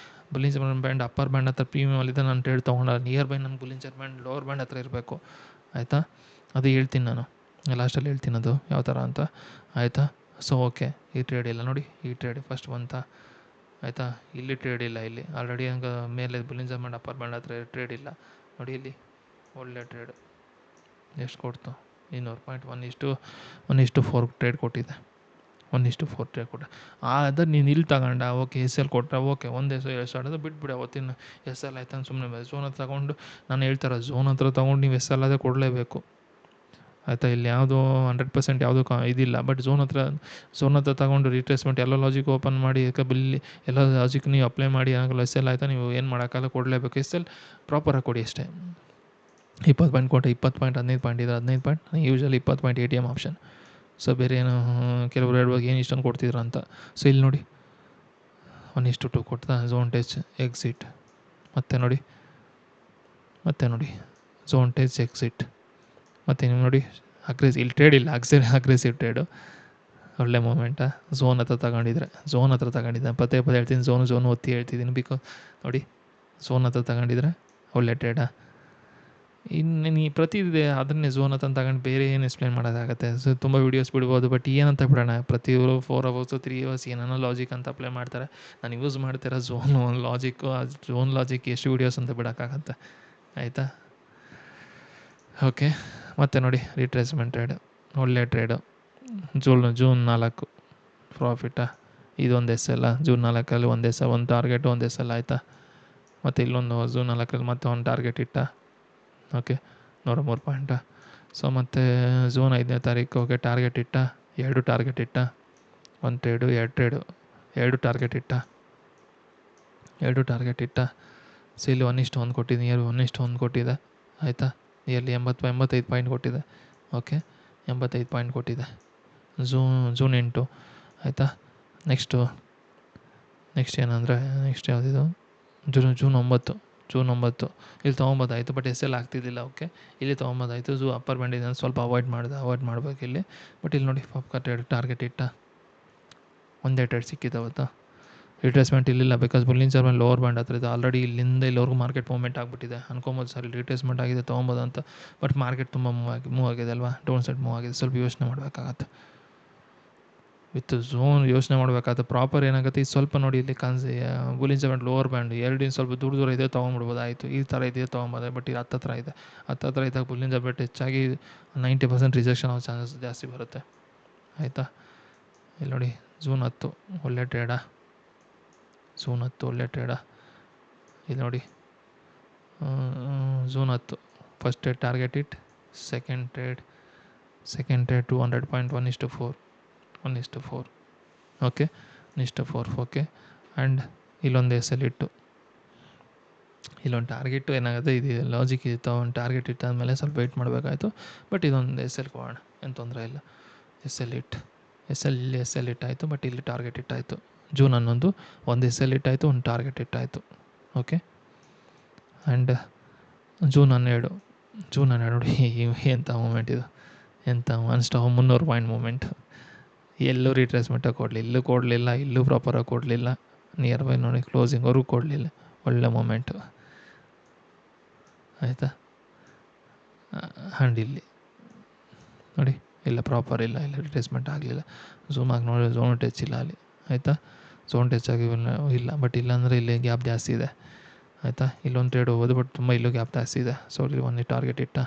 A: Bollinger band upper band ಹತ್ರ ಪ್ರೀಮಿಯಮ್ ಅಲ್ಲಿದೆ ನಾನು ಟ್ರೇಡ್ ತೊಗೊಂಡ, ನಿಯರ್ ಬೈ ನನ್ನ ಬುಲಿಂಜರ್ ಬ್ಯಾಂಡ್ ಲೋವರ್ ಬ್ಯಾಂಡ್ ಹತ್ರ ಇರಬೇಕು ಆಯಿತಾ. ಅದು ಹೇಳ್ತೀನಿ ನಾನು ಲಾಸ್ಟಲ್ಲಿ ಹೇಳ್ತೀನಿ ಅದು ಯಾವ ಥರ ಅಂತ ಆಯಿತಾ. ಸೊ ಓಕೆ, ಈ ಟ್ರೇಡ್ ಇಲ್ಲ ನೋಡಿ, ಈ ಟ್ರೇಡ್ ಫಸ್ಟ್ ಬಂತ ಆಯಿತಾ. ಇಲ್ಲಿ ಟ್ರೇಡ್ ಇಲ್ಲ, ಇಲ್ಲಿ ಆಲ್ರೆಡಿ ಹಂಗೆ ಮೇಲೆ ಬುಲಿಂಜರ್ ಬ್ಯಾಂಡ್ ಅಪ್ಪರ್ ಬ್ಯಾಂಡ್ ಹತ್ರ ಟ್ರೇಡ್ ಇಲ್ಲ ನೋಡಿ. ಇಲ್ಲಿ ಒಳ್ಳೆ ಟ್ರೇಡ್ ಎಷ್ಟು ಕೊಡ್ತು, 200 ಪಾಯಿಂಟ್ 1:4 ಟ್ರೇಡ್ ಕೊಟ್ಟಿದೆ, 1:4 ಟ್ರೇಡ್ ಕೊಟ್ಟೆ. ಅದನ್ನು ನೀನು ಇಲ್ಲಿ ತಗೊಂಡ ಓಕೆ ಎಸ್ ಎಲ್ ಕೊಟ್ಟರೆ ಓಕೆ, ಒಂದೇ ಎಷ್ಟು ಆಡೋದು ಬಿಟ್ಬಿಡಿ. ಅವತ್ತಿನ ಎಸ್ ಎಲ್ ಆಯ್ತು ಅಂತ ಸುಮ್ಮನೆ ಝೋನ್ ಹತ್ರ ತೊಗೊಂಡು, ನಾನು ಹೇಳ್ತಾರೆ ಝೋನ್ ಹತ್ರ ತೊಗೊಂಡು ನೀವು ಎಸ್ ಎಲ್ ಅದೇ ಕೊಡಲೇಬೇಕು ಆಯಿತಾ. ಇಲ್ಲಿ ಯಾವುದೂ 100% ಯಾವುದೂ ಇದಿಲ್ಲ, ಬಟ್ ಝೋನ್ ಹತ್ರ ತೊಗೊಂಡು ರಿಟ್ರೇಸ್ಮೆಂಟ್ ಎಲ್ಲ ಲಾಜಿಕ್ ಓಪನ್ ಮಾಡಿ ಬಿಲ್ಲಿ ಎಲ್ಲ ಲಾಜಿಕ್ ನೀವು ಅಪ್ಲೈ ಮಾಡಿ ಏನಾಗಲ್ಲ ಎಸ್ ಎಲ್ ಆಯಿತಾ, ನೀವು ಏನು ಮಾಡೋಕ್ಕಲ್ಲ, ಕೊಡಲೇಬೇಕು. ಎಸ್ ಎಲ್ ಪ್ರಾಪರಾಗಿ ಕೊಡಿ ಅಷ್ಟೇ. 20 ಪಾಯಿಂಟ್ ಕೊಟ್ಟೆ, 20 ಪಾಯಿಂಟ್ 15 ಪಾಯಿಂಟ್ ಇದೆ, 15 point usually 20 point ATM option. So ಬೇರೆ ಏನು ಕೆಲವರು ಹೇಳ್ಬೋದು ಏನು ಇಷ್ಟೊಂದು ಕೊಡ್ತಿದ್ರು ಅಂತ. ಸೊ ಇಲ್ಲಿ ನೋಡಿ 1:2 ಕೊಡ್ತಾ ಝೋನ್ ಟಚ್ ಎಕ್ಸಿಟ್, ಮತ್ತೆ ನೋಡಿ ಝೋನ್ ಟಚ್ ಎಕ್ಸಿಟ್, ಮತ್ತು ನೀವು ನೋಡಿ ಇಲ್ಲಿ ಟ್ರೇಡ್ ಇಲ್ಲ, ಅಗ್ರೆಸಿವ್ ಟ್ರೇಡು. ಒಳ್ಳೆ ಮೂಮೆಂಟಾ ಝೋನ್ ಹತ್ರ ತಗೊಂಡಿದ್ದೆ ಪದೇ ಹೇಳ್ತೀನಿ, ಝೋನು ಒತ್ತಿ ಹೇಳ್ತಿದ್ದೀನಿ ಬಿಕಾಸ್ ನೋಡಿ ಝೋನ್ ಹತ್ರ ತಗೊಂಡಿದ್ರೆ ಒಳ್ಳೆ ಟ್ರೇಡಾ. ಇನ್ನು ನೀ ಪ್ರತಿದಿದೆ ಅದನ್ನೇ ಝೋನ್ ಹತ್ರ ತಗೊಂಡು ಬೇರೆ ಏನು ಎಕ್ಸ್ಪ್ಲೇನ್ ಮಾಡೋದಾಗುತ್ತೆ. ಸೊ ತುಂಬ ವೀಡಿಯೋಸ್ ಬಿಡ್ಬೋದು, ಬಟ್ ಏನಂತ ಬಿಡೋಣ, ಪ್ರತಿಯೊಬ್ಬರು 4 hours 3 hours ಏನೇನೋ ಲಾಜಿಕ್ ಅಂತ ಅಪ್ಲೈ ಮಾಡ್ತಾರೆ. ನಾನು ಯೂಸ್ ಮಾಡ್ತಿರೋ ಝೋನು ಲಾಜಿಕ್ಕು, ಆ ಝೋನ್ ಲಾಜಿಕ್ ಎಷ್ಟು ವೀಡಿಯೋಸ್ ಅಂತ ಬಿಡೋಕ್ಕಾಗತ್ತೆ ಆಯಿತಾ. ಓಕೆ, ಮತ್ತು ನೋಡಿ ರಿಟ್ರೇಸ್ಮೆಂಟ್ ಟ್ರೇಡ್ ಒಳ್ಳೆ ಟ್ರೇಡು. ಜೂನ್ 4 ಪ್ರಾಫಿಟಾ, ಇದೊಂದು ಎಸ್ ಎಲ್, ಜೂನ್ 4 ಒಂದು ಎಸ್, ಒಂದು ಟಾರ್ಗೆಟು ಒಂದು ಎಸ್ ಎಲ್ ಆಯಿತಾ. ಮತ್ತು ಇಲ್ಲೊಂದು ಜೂನ್ 4 ಮತ್ತೆ ಒಂದು ಟಾರ್ಗೆಟ್ ಇಟ್ಟ, ಓಕೆ 103 ಪಾಯಿಂಟಾ. ಸೊ ಮತ್ತು ಜೂನ್ 5ನೇ ತಾರೀಕು ಓಕೆ ಟಾರ್ಗೆಟ್ ಇಟ್ಟ, 2 ಟಾರ್ಗೆಟ್ ಇಟ್ಟ, 1 ಟ್ರೇಡು 2 ಟ್ರೇಡು 2 ಟಾರ್ಗೆಟ್ ಇಟ್ಟ. ಸೊ ಇಲ್ಲಿ 1:1 ಕೊಟ್ಟಿದೆ, ನಿಯರ್ 1:1 ಕೊಟ್ಟಿದೆ ಆಯಿತಾ. ನಿಯರ್ಲಿ 85 ಪಾಯಿಂಟ್ ಕೊಟ್ಟಿದೆ, ಓಕೆ 85 ಪಾಯಿಂಟ್ ಕೊಟ್ಟಿದೆ. ಜೂನ್ 8 ಆಯಿತಾ. ನೆಕ್ಸ್ಟ್ ಏನಂದರೆ ನೆಕ್ಸ್ಟ್ ಯಾವುದಿದು, ಜೂನ್ 9 ಇಲ್ಲಿ ತೊಗೊಂಬೋದಾಯಿತು, ಬಟ್ ಎಸ್ ಎಲ್ ಆಗ್ತಿದ್ದಿಲ್ಲ. ಓಕೆ ಇಲ್ಲಿ ತೊಗೊಂಬೋದಾಯಿತು. ಅಪ್ಪರ್ ಬ್ಯಾಂಡ್ ಇದೆ ಸ್ವಲ್ಪ ಅವಾಯ್ಡ್ ಮಾಡಬೇಕು ಇಲ್ಲಿ. ಬಟ್ ಇಲ್ಲಿ ನೋಡಿ ಟಾರ್ಗೆಟ್ ಇಟ್ಟ, ಒಂದೇ ಟ್ರೇಡ್ ಸಿಕ್ಕಿತ್ತು ಅವತ್ತು. ರಿಟ್ರೇಸ್ಮೆಂಟ್ ಇಲ್ಲಿಲ್ಲ ಬಿಕಾಸ್ ಬುಲಿಂಜರ್ ಬ್ಯಾಂಡ್ ಲೋವರ್ ಬ್ಯಾಂಡ್ ಹತ್ರ ಇದೆ, ಆಲ್ರೆಡಿ ಇಲ್ಲಿಂದ ಇಲ್ಲಿವರೆಗೂ ಮಾರ್ಕೆಟ್ ಮೂವ್ಮೆಂಟ್ ಆಗಿಬಿಟ್ಟಿದೆ. ಅನ್ಕೊಬೋದು ಸರ್ ಇಲ್ಲಿ ರಿಟ್ರೇಸ್ಮೆಂಟ್ ಆಗಿದೆ ತೊಗೊಬೋದು ಅಂತ, ಬಟ್ ಮಾರ್ಕೆಟ್ ತುಂಬ ಮೂವ್ ಆಗಿದೆ ಅಲ್ವಾ, ಡೌನ್ ಸೈಡ್ ಮೂವ್ ಆಗಿದೆ. ಸ್ವಲ್ಪ ಯೋಚನೆ ಮಾಡಬೇಕಾಗತ್ತೆ, ವಿತ್ ಝೋನ್ ಯೋಚನೆ ಮಾಡಬೇಕಾಗುತ್ತೆ ಪ್ರಾಪರ್. ಏನಾಗುತ್ತೆ ಇದು ಸ್ವಲ್ಪ ನೋಡಿ ಇಲ್ಲಿ ಬುಲಿಂಜರ್ ಬ್ಯಾಂಡ್ ಲೋವರ್ ಬ್ಯಾಂಡ್ ಎರಡು ಸ್ವಲ್ಪ ದೂರ ಇದೆ, ತೊಗೊಂಬಿಡ್ಬೋದು ಆಯಿತು. ಈ ಥರ ಇದೆ ತೊಗೊಂಬೋದು, ಬಟ್ ಇದು ಹತ್ತತ್ರ ಇದೆ. ಇದ್ದಾಗ ಬುಲಿಂಜರ್ ಬ್ಯಾಂಡ್ ಹೆಚ್ಚಾಗಿ 90% ರಿಜೆಕ್ಷನ್ ಆಗೋ ಚಾನ್ಸಸ್ ಜಾಸ್ತಿ ಬರುತ್ತೆ ಆಯಿತಾ. ಇಲ್ಲಿ ನೋಡಿ ಜೂನ್ 10 ಒಳ್ಳೆ ಟ್ರೇಡಾ, ಇಲ್ಲಿ ನೋಡಿ June 10 first trade target it, second trade 200 point 1:4 okay 1:4 okay. And ಇಲ್ಲೊಂದು ಎಸ್ ಎಲ್ ಇಟ್ಟು, ಇಲ್ಲೊಂದು ಟಾರ್ಗೆಟು ಏನಾಗುತ್ತೆ, ಇದು ಲಾಜಿಕ್ ಇತ್ತು. ಒಂದು ಟಾರ್ಗೆಟ್ ಇಟ್ಟಾದಮೇಲೆ ಸ್ವಲ್ಪ ವೆಯ್ಟ್ ಮಾಡಬೇಕಾಯ್ತು, ಬಟ್ ಇದೊಂದು ಎಸ್ ಎಲ್ ಕೊಡೋಣ, ಏನು ತೊಂದರೆ ಇಲ್ಲ. ಎಸ್ ಎಲ್ ಇಟ್ಟಾಯಿತು, ಬಟ್ ಇಲ್ಲಿ ಟಾರ್ಗೆಟ್ ಇಟ್ಟಾಯಿತು. ಜೂನ್ 11 ಒಂದು ಎಸ್ ಎಲ್ ಇಟ್ಟಾಯಿತು, ಒಂದು ಟಾರ್ಗೆಟ್ ಇಟ್ಟಾಯಿತು ಓಕೆ. ಆ್ಯಂಡ್ ಜೂನ್ 12 ನೋಡಿ ಎಂಥ ಮೂಮೆಂಟ್ ಇದು, ಎಂಥ ಅನ್ಸ್ಟಾಪ್ 300 ಪಾಯಿಂಟ್ ಮೂಮೆಂಟ್. ಎಲ್ಲೂ ರಿಟ್ರೇಸ್ಮೆಂಟಾಗಿ ಕೊಡಲಿಲ್ಲ, ಇಲ್ಲೂ ಪ್ರಾಪರಾಗಿ ಕೊಡಲಿಲ್ಲ, ನಿಯರ್ ಬೈ ನೋಡಿ ಕ್ಲೋಸಿಂಗ್ವರೆಗೂ ಕೊಡಲಿಲ್ಲ. ಒಳ್ಳೆ ಮೂಮೆಂಟು ಆಯಿತಾ. ಆ್ಯಂಡ್ ಇಲ್ಲಿ ನೋಡಿ ಇಲ್ಲ ಪ್ರಾಪರ್ ಇಲ್ಲ, ಇಲ್ಲಿ ರಿಟ್ರೇಸ್ಮೆಂಟ್ ಆಗಲಿಲ್ಲ. ಝೂಮಾಗಿ ನೋಡಿ ಝೋನ್ ಟಚ್ ಇಲ್ಲ ಅಲ್ಲಿ ಆಯಿತಾ. ಝೋನ್ ಟಚ್ ಆಗಿ ಇಲ್ಲ, ಬಟ್ ಇಲ್ಲಾಂದರೆ ಇಲ್ಲಿ ಗ್ಯಾಪ್ ಜಾಸ್ತಿ ಇದೆ ಆಯಿತಾ. ಇಲ್ಲೊಂದು ಟ್ರೇಡ್ ಹೋಗೋದು, ಬಟ್ ತುಂಬ ಇಲ್ಲೂ ಗ್ಯಾಪ್ ಜಾಸ್ತಿ ಇದೆ. ಸೊ ಇಲ್ಲಿ ಒಂದು ಟಾರ್ಗೆಟ್ ಇಟ್ಟ,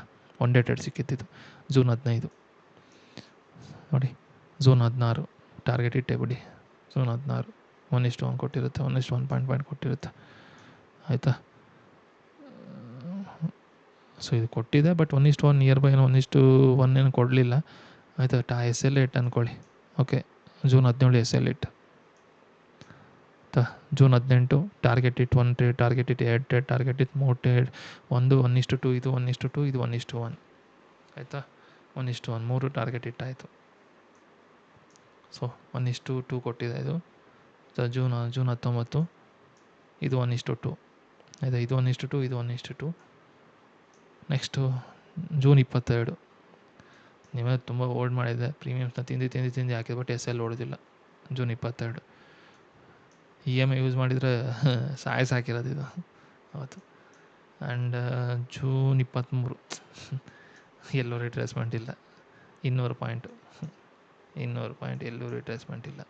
A: ಒಂದೇ ಟ್ರೇಡ್ ಸಿಕ್ಕಿತ್ತು. ಜೂನ್ 15 ನೋಡಿ, ಜೂನ್ 16 ಟಾರ್ಗೆಟ್ ಇಟ್ಟೆ ಬಿಡಿ. ಜೂನ್ 16 1:1 ಕೊಟ್ಟಿರುತ್ತೆ, 1:1 ಪಾಯಿಂಟ್ ಕೊಟ್ಟಿರುತ್ತೆ ಆಯಿತಾ. ಸೊ ಇದು ಕೊಟ್ಟಿದೆ, ಬಟ್ 1:1 ನಿಯರ್ ಬೈ 1:1 ಏನು ಕೊಡಲಿಲ್ಲ, ಆಯಿತಾ. SL8 ಅಂದ್ಕೊಳ್ಳಿ. Okay, June 17 SL8 June 18 target it 1 trade, target it 2 trade, target it 3 trade, 1:2, ಇದು 1:2, ಇದು 1:1, ಆಯಿತಾ. 1:1 3 ಟಾರ್ಗೆಟ್ ಇಟ್ ಆಯಿತು. ಸೊ 1:2 ಕೊಟ್ಟಿದೆ ಇದು. ಜೂನ್ 19 ಇದು 1:2, ಆಯಿತಾ. ಇದು 1:2, ಇದು 1:2. ನೆಕ್ಸ್ಟು ಜೂನ್ 22, ನೀವೇ ತುಂಬ ಹೋಲ್ಡ್ ಮಾಡಿದೆ, ಪ್ರೀಮಿಯಮ್ಸ್ನ ತಿಂದು ಹಾಕಿದೆ, ಬಟ್ SL ಹೊಡೆದಿಲ್ಲ. ಜೂನ್ 22 EMI ಯೂಸ್ ಮಾಡಿದರೆ ಸಾಕಿರೋದು ಇದು ಅವತ್ತು. ಆ್ಯಂಡ್ ಜೂನ್ 23 ಎಲ್ಲೂ ರಿಟ್ರೇಸ್ಮೆಂಟ್ ಇಲ್ಲ. 200 ಪಾಯಿಂಟು ಎಲ್ಲೂ ರಿಟ್ರೇಸ್ಮೆಂಟ್ ಇಲ್ಲ.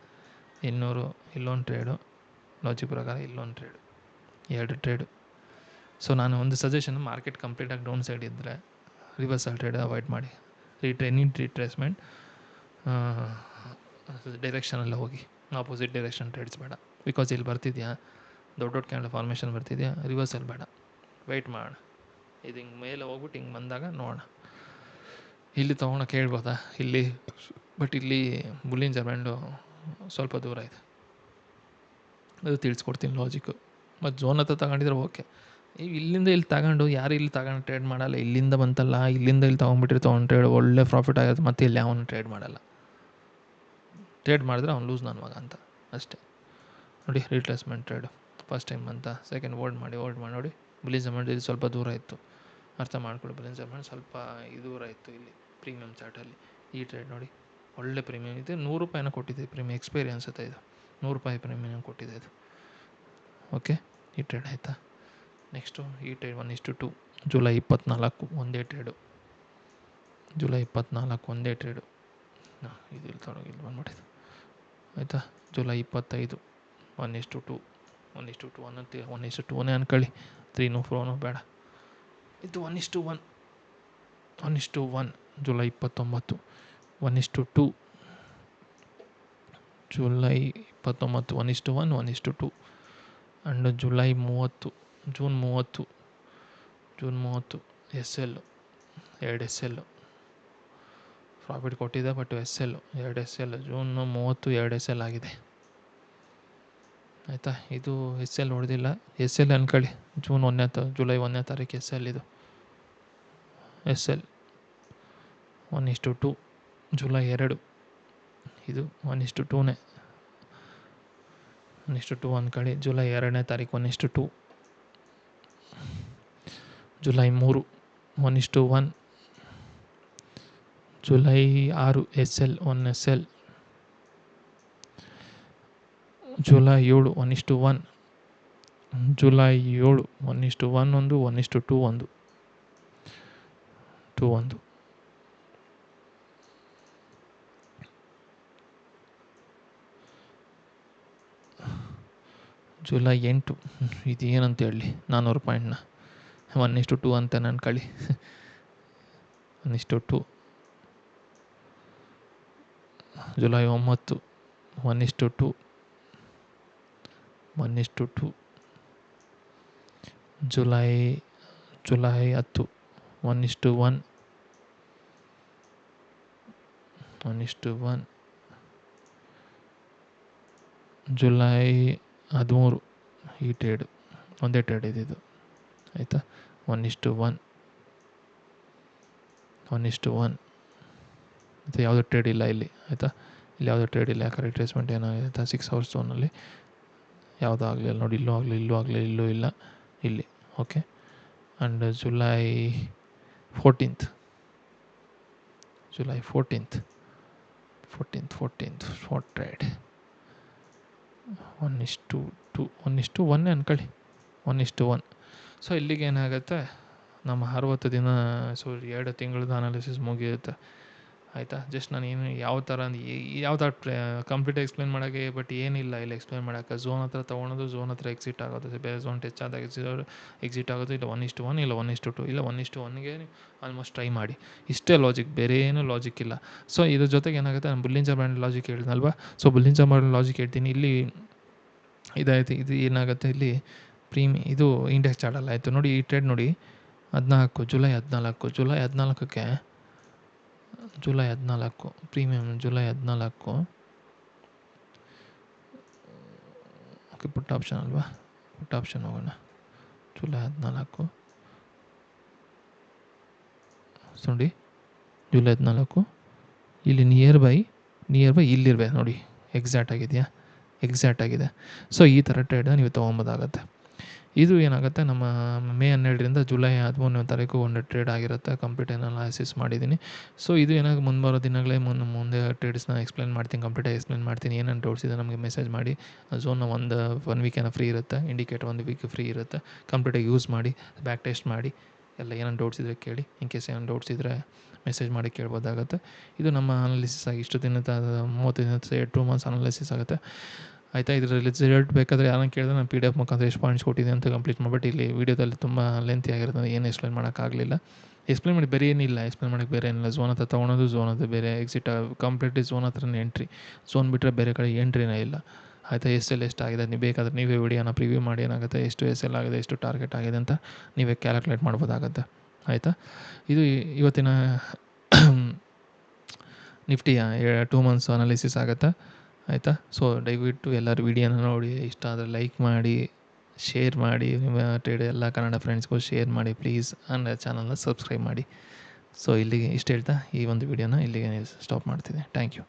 A: 200 ಇಲ್ಲೊಂದು ಟ್ರೇಡು, ಲಾಜಿಕ್ ಪ್ರಕಾರ ಇಲ್ಲೊಂದು ಟ್ರೇಡು, 2 ಟ್ರೇಡು. ಸೊ ನಾನು ಒಂದು ಸಜೆಷನ್, ಮಾರ್ಕೆಟ್ ಕಂಪ್ಲೀಟಾಗಿ ಡೌನ್ ಸೈಡ್ ಇದ್ದರೆ ರಿವರ್ಸಲ್ ಟ್ರೇಡ್ ಅವಾಯ್ಡ್ ಮಾಡಿ. ರಿಟ್ರೇಸ್ಮೆಂಟ್ ಡೈರೆಕ್ಷನಲ್ಲಿ ಹೋಗಿ, ಆಪೋಸಿಟ್ ಡೈರೆಕ್ಷನ್ ಟ್ರೇಡ್ಸ್ ಬೇಡ. ಬಿಕಾಸ್ ಇಲ್ಲಿ ಬರ್ತಿದ್ಯಾ, ದೊಡ್ಡ ಕ್ಯಾಂಡಲ್ ಫಾರ್ಮೇಷನ್ ಬರ್ತಿದೆಯಾ, ರಿವರ್ಸಲ್ ಬೇಡ, ವೆಯ್ಟ್ ಮಾಡೋಣ. ಇದು ಹಿಂಗೆ ಮೇಲೆ ಹೋಗ್ಬಿಟ್ಟು ಹಿಂಗೆ ಬಂದಾಗ ನೋಡೋಣ. ಇಲ್ಲಿ ತೊಗೊಳಕ್ಕೆ ಹೇಳ್ಬೋದಾ ಇಲ್ಲಿ, ಬಟ್ ಇಲ್ಲಿ ಬುಲ್ಲಿಂಜರ್ ಬ್ಯಾಂಡು ಸ್ವಲ್ಪ ದೂರ ಇದೆ, ಅದು ತಿಳಿಸ್ಕೊಡ್ತೀನಿ ಲಾಜಿಕ್ಕು. ಮತ್ತು ಝೋನ್ ಹತ್ರ ತಗೊಂಡಿದ್ರೆ ಓಕೆ. ಈಗ ಇಲ್ಲಿಂದ ಇಲ್ಲಿ ತಗೊಂಡು ಯಾರು ಇಲ್ಲಿ ತಗೊಂಡು ಟ್ರೇಡ್ ಮಾಡಲ್ಲ. ಇಲ್ಲಿಂದ ಬಂತಲ್ಲ, ಇಲ್ಲಿಂದ ಇಲ್ಲಿ ತೊಗೊಂಡ್ಬಿಟ್ರೆ ಟ್ರೇಡ್ ಒಳ್ಳೆ ಪ್ರಾಫಿಟ್ ಆಗುತ್ತೆ, ಮತ್ತು ಇಲ್ಲಿ ಅವನು ಟ್ರೇಡ್ ಮಾಡಲ್ಲ. ಟ್ರೇಡ್ ಮಾಡಿದ್ರೆ ಅವ್ನು ಲೂಸ್ ನನ್ನ ಮಗ ಅಂತ ಅಷ್ಟೇ. ನೋಡಿ, ರಿಟ್ರೇಸ್ಮೆಂಟ್ ಟ್ರೇಡು ಫಸ್ಟ್ ಟೈಮ್ ಅಂತ, ಸೆಕೆಂಡ್ ಹೋಲ್ಡ್ ಮಾಡಿ ನೋಡಿ. ಬುಲ್ಲಿಂಜರ್ ಬ್ಯಾಂಡ್ ಇದು ಸ್ವಲ್ಪ ದೂರ ಇತ್ತು, ಅರ್ಥ ಮಾಡ್ಕೊಳ್ಳಿ. ಬುಲ್ಲಿಂಜರ್ ಬ್ಯಾಂಡ್ ಸ್ವಲ್ಪ ದೂರ ಇತ್ತು ಇಲ್ಲಿ ಪ್ರೀಮಿಯಮ್ ಚಾರ್ಟಲ್ಲಿ. ಈ ಟ್ರೇಡ್ ನೋಡಿ, ಒಳ್ಳೆ ಪ್ರೀಮಿಯಮ್ ಇದೆ. 100 ರೂಪಾಯಿನ ಕೊಟ್ಟಿದೆ ಪ್ರೀಮಿಯಮ್, ಎಕ್ಸ್ಪೈರಿ ಅನಿಸುತ್ತೆ ಇದು. 100 ರೂಪಾಯಿ ಪ್ರೀಮಿಯಮ್ ಕೊಟ್ಟಿದೆ ಇದು. ಓಕೆ, ಈ ಟ್ರೇಡ್ ಆಯಿತಾ. ನೆಕ್ಸ್ಟು ಈ ಟ್ರೇಡ್ 1:2, ಜುಲೈ 24 ಒಂದೇ ಟ್ರೇಡು. ಜುಲೈ 24 ಒಂದೇ ಟ್ರೇಡು. ಇದು ಇಲ್ಲಿ ತೊಡಗಿ ಇಲ್ಲಿ ಬಂದ್ಬಿಟ್ಟಿದೆ, ಆಯಿತಾ. ಜುಲೈ 25 1:2, 1:2 ಅನ್ನತ್ತೆ, 1:2 ಅನ್ಕೊಳ್ಳಿ. 3 4 ಬೇಡ, ಇದು 1:1, 1:1. July 29 1:2, July 29 1:1, 1:2. And July 30, June 30 SL 2 SL profit ಕೊಟ್ಟಿದೆ, but SL 2 SL June 30 2 SL ಆಗಿದೆ, ಆಯಿತಾ. ಇದು SL ಹೊಡೆದಿಲ್ಲ, SL ಅನ್ಕೊಳ್ಳಿ. ಜುಲೈ 1ನೇ ತಾರೀಕು SL ಇದು SL 1:2. ಜುಲೈ 2 ಇದು 1:2ನೇ, 1:2 ಅನ್ಕೊಳ್ಳಿ. ಜುಲೈ 2ನೇ ತಾರೀಕು 1:2. July 3 1:1. July 6 SL 1 SL. July 7 1:1. July 7 1:1 ಒಂದು, 1:2 ಒಂದು, 2 ಒಂದು. ಜುಲೈ 8 ಇದು ಏನಂತ ಹೇಳಿ, 400 ಪಾಯಿಂಟ್ನ 1:2 ಅಂತ ಅನ್ಕೊಳ್ಳಿ. 1:2. ಜುಲೈ 9 1:2, 1:2. ಜುಲೈ 10 1:1, 1:1. ಜುಲೈ 13 ಈ ಟ್ರೇಡು ಒಂದೇ ಟ್ರೇಡ್ ಇದ್ದಿದ್ದು, ಆಯಿತಾ. 1:1, 1:1. ಮತ್ತು ಯಾವುದೋ ಟ್ರೇಡ್ ಇಲ್ಲ ಇಲ್ಲಿ, ಆಯಿತಾ. ಇಲ್ಲಿ ಯಾವುದೋ ಟ್ರೇಡ್ ಇಲ್ಲ, ಯಾಕೆ ರಿಟ್ರೇಸ್ಮೆಂಟ್ ಏನಾಗಿದೆ 6 hours ಝೋನಲ್ಲಿ ಯಾವುದೂ ಆಗಲಿಲ್ಲ ನೋಡಿ. ಇಲ್ಲೂ ಆಗಲಿ, ಇಲ್ಲೂ ಇಲ್ಲ, ಇಲ್ಲಿ. Okay. And July 14, July 14 short trade 1:2, 1:1 ಅನ್ಕೊಳ್ಳಿ, 1:1. ಸೊ ಇಲ್ಲಿಗೆ ಏನಾಗುತ್ತೆ, ನಮ್ಮ 60 ದಿನ 2 ತಿಂಗಳದ್ದು ಅನಾಲಿಸಿಸ್ ಮುಗಿಯುತ್ತೆ, ಆಯಿತಾ. ಜಸ್ಟ್ ನಾನು ಯಾವ ಥರ ಕಂಪ್ಲೀಟ್ ಎಕ್ಸ್ಪ್ಲೇನ್ ಮಾಡೋಕ್ಕೆ, ಬಟ್ ಏನಿಲ್ಲ ಇಲ್ಲಿ ಎಕ್ಸ್ಪ್ಲೇನ್ ಮಾಡೋಕ್ಕೆ. ಝೋನ್ ಹತ್ರ ತೊಗೊಳೋದು, ಝೋನ್ ಹತ್ರ ಎಕ್ಸಿಟ್ ಆಗೋದು, ಬೇರೆ ಝೋನ್ ಟಚ್ ಆದಾಗ ಎಕ್ಸಿಟ್ ಆಗೋದು. ಇಲ್ಲ 1:1, ಇಲ್ಲ 1:2, ಇಲ್ಲ 1:1ಗೆ ಆಲ್ಮೋಸ್ಟ್ ಟ್ರೈ ಮಾಡಿ. ಇಷ್ಟೇ ಲಾಜಿಕ್, ಬೇರೆ ಏನೂ ಲಾಜಿಕ್ ಇಲ್ಲ. ಸೊ ಇದ್ರ ಜೊತೆಗೆ ಏನಾಗುತ್ತೆ, ನಾನು ಬುಲ್ಲಿಂಜರ್ ಬ್ಯಾಂಡ್ ಲಾಜಿಕ್ ಹೇಳಿದ್ನಲ್ವ. ಸೊ ಬುಲ್ಲಿಂಜರ್ ಬ್ಯಾಂಡ್ ಲಾಜಿಕ್ ಹೇಳ್ತೀನಿ. ಇಲ್ಲಿ ಇದಾಯಿತು. ಇದು ಏನಾಗುತ್ತೆ, ಇಲ್ಲಿ ಇದು ಇಂಡೆಕ್ಸ್ ಚಾರ್ಟ್ ಅಲ್ಲ ಆಯಿತು. ನೋಡಿ ಈ ಟ್ರೇಡ್ ನೋಡಿ 14 ಜುಲೈ 14 ಜುಲೈ 14ಕ್ಕೆ July 14 premium July 14 okay put option ಅಲ್ವಾ, ಪುಟ್ ಆಪ್ಷನ್ ಹೋಗೋಣ. ಜುಲೈ 14 ನೋಡಿ ಜುಲೈ 14 ಇಲ್ಲಿ ನಿಯರ್ ಬೈ ಇಲ್ಲಿರ್ಬೇಕು ನೋಡಿ, ಎಕ್ಸಾಕ್ಟ್ ಆಗಿದೆಯಾ, ಎಕ್ಸಾಕ್ಟ್ ಆಗಿದೆ. ಸೊ ಈ ಥರ ಟ್ರೇಡನ್ನ ನೀವು ತೊಗೊಬೋದಾಗತ್ತೆ. ಇದು ಏನಾಗುತ್ತೆ, ನಮ್ಮ ಮೇ 12ರಿಂದ ಜುಲೈ 13ನೇ ತಾರೀಕು ಒಂದು ಟ್ರೇಡ್ ಆಗಿರುತ್ತೆ. ಕಂಪ್ಲೀಟ್ ಅನಾಲಿಸಿಸ್ ಮಾಡಿದ್ದೀನಿ. ಸೊ ಇದು ಏನಾಗಿ ಮುಂಬರೋ ದಿನಗಳೇ ಮುಂದೆ ಟ್ರೇಡ್ಸ್ನ ಎಕ್ಸ್ಪ್ಲೇನ್ ಮಾಡ್ತೀನಿ, ಕಂಪ್ಲೀಟಾಗಿ ಎಕ್ಸ್ಪ್ಲೇನ್ ಮಾಡ್ತೀನಿ. ಏನೇನು ಡೌಟ್ಸ್ ಇದೆ ನಮಗೆ ಮೆಸೇಜ್ ಮಾಡಿ. ಝೋನ್ನ ಒನ್ ವೀಕ್ ಏನೋ ಫ್ರೀ ಇರುತ್ತೆ, ಇಂಡಿಕೇಟರ್ 1 ವೀಕ್ ಫ್ರೀ ಇರುತ್ತೆ. ಕಂಪ್ಲೀಟಾಗಿ ಯೂಸ್ ಮಾಡಿ, ಬ್ಯಾಕ್ ಟೆಸ್ಟ್ ಮಾಡಿ, ಎಲ್ಲ ಏನೇನು ಡೌಟ್ಸ್ ಇದ್ದರೆ ಕೇಳಿ. ಇನ್ ಕೇಸ್ ಏನೇನು ಡೌಟ್ಸ್ ಇದ್ದರೆ ಮೆಸೇಜ್ ಮಾಡಿ ಕೇಳ್ಬೋದಾಗುತ್ತೆ. ಇದು ನಮ್ಮ ಅನಾಲಿಸಿಸ್ ಆಗಿ ಇಷ್ಟು ದಿನದ 30 ದಿನದ 2 ಮಂತ್ಸ್ ಅನಾಲಿಸಿಸ್ ಆಗುತ್ತೆ ಆಯಿತಾ. ಇದರಲ್ಲಿ ರಿಸಲ್ಟ್ ಬೇಕಾದರೆ ಯಾರನ್ನ ಕೇಳಿದ್ರೆ ನಾನು PDF ಮುಖಾಂತರ ಎಷ್ಟು ಪಾಯಿಂಟ್ಸ್ ಕೊಟ್ಟಿದೆ ಅಂತ ಕಂಪ್ಲೀಟ್ ಮಾಡಿಬಿಟ್ಟು, ಇಲ್ಲಿ ವೀಡಿಯೋದಲ್ಲಿ ತುಂಬ ಲೆಂತಿ ಆಗಿರೋದ್ರಿಂದ ಏನು ಎಕ್ಸ್ಪ್ಲೇನ್ ಮಾಡೋಕ್ಕಾಗಲಿಲ್ಲ. ಎಕ್ಸ್ಪ್ಲೇನ್ ಮಾಡಿ ಬೇರೆ ಏನಿಲ್ಲ, ಎಕ್ಸ್ಪ್ಲೇನ್ ಮಾಡೋಕ್ಕೆ ಬೇರೆ ಏನಿಲ್ಲ. ಝೋನ್ ಹತ್ರ ತೊಗೊಳೋದು, ಝೋನ್ ಹತ್ರ ಬೇರೆ ಎಕ್ಸಿಟ್, ಕಂಪ್ಲೀಟ್ಲಿ ಝೋನ್ ಹತ್ರನೇ ಎಂಟ್ರಿ. ಝೋನ್ ಬಿಟ್ಟರೆ ಬೇರೆ ಕಡೆ ಎಂಟ್ರಿನೇ ಇಲ್ಲ ಆಯಿತಾ. ಎಷ್ಟಾಗಿದೆ ನೀವು ಬೇಕಾದರೆ ನೀವೇ ವಿಡಿಯೋನ ಪ್ರಿವ್ಯೂ ಮಾಡಿ ಏನಾಗುತ್ತೆ, ಎಷ್ಟು SL ಆಗಿದೆ, ಎಷ್ಟು ಟಾರ್ಗೆಟ್ ಆಗಿದೆ ಅಂತ ನೀವೇ ಕ್ಯಾಲ್ಕುಲೇಟ್ ಮಾಡ್ಬೋದಾಗತ್ತೆ ಆಯಿತಾ. ಇದು ಇವತ್ತಿನ ನಿಫ್ಟಿಯ 2 ಮಂತ್ಸ್ ಅನಾಲಿಸಿಸ್ ಆಗುತ್ತೆ ಆಯಿತಾ. ಸೊ ದಯವಿಟ್ಟು ಎಲ್ಲರೂ ವಿಡಿಯೋನ ನೋಡಿ, ಇಷ್ಟ ಆದರೆ ಲೈಕ್ ಮಾಡಿ, ಶೇರ್ ಮಾಡಿ, ನಿಮ್ಮ ಟ್ರೇಡ್ ಎಲ್ಲ ಕನ್ನಡ ಫ್ರೆಂಡ್ಸ್ಗೂ ಶೇರ್ ಮಾಡಿ ಪ್ಲೀಸ್. ಆ್ಯಂಡ್ ಚಾನಲ್ನ ಸಬ್ಸ್ಕ್ರೈಬ್ ಮಾಡಿ. ಸೊ ಇಲ್ಲಿಗೆ ಇಷ್ಟು ಹೇಳ್ತಾ ಈ ಒಂದು ವಿಡಿಯೋನ ಇಲ್ಲಿಗೆ ಸ್ಟಾಪ್ ಮಾಡ್ತಿದ್ದೆ. Thank you.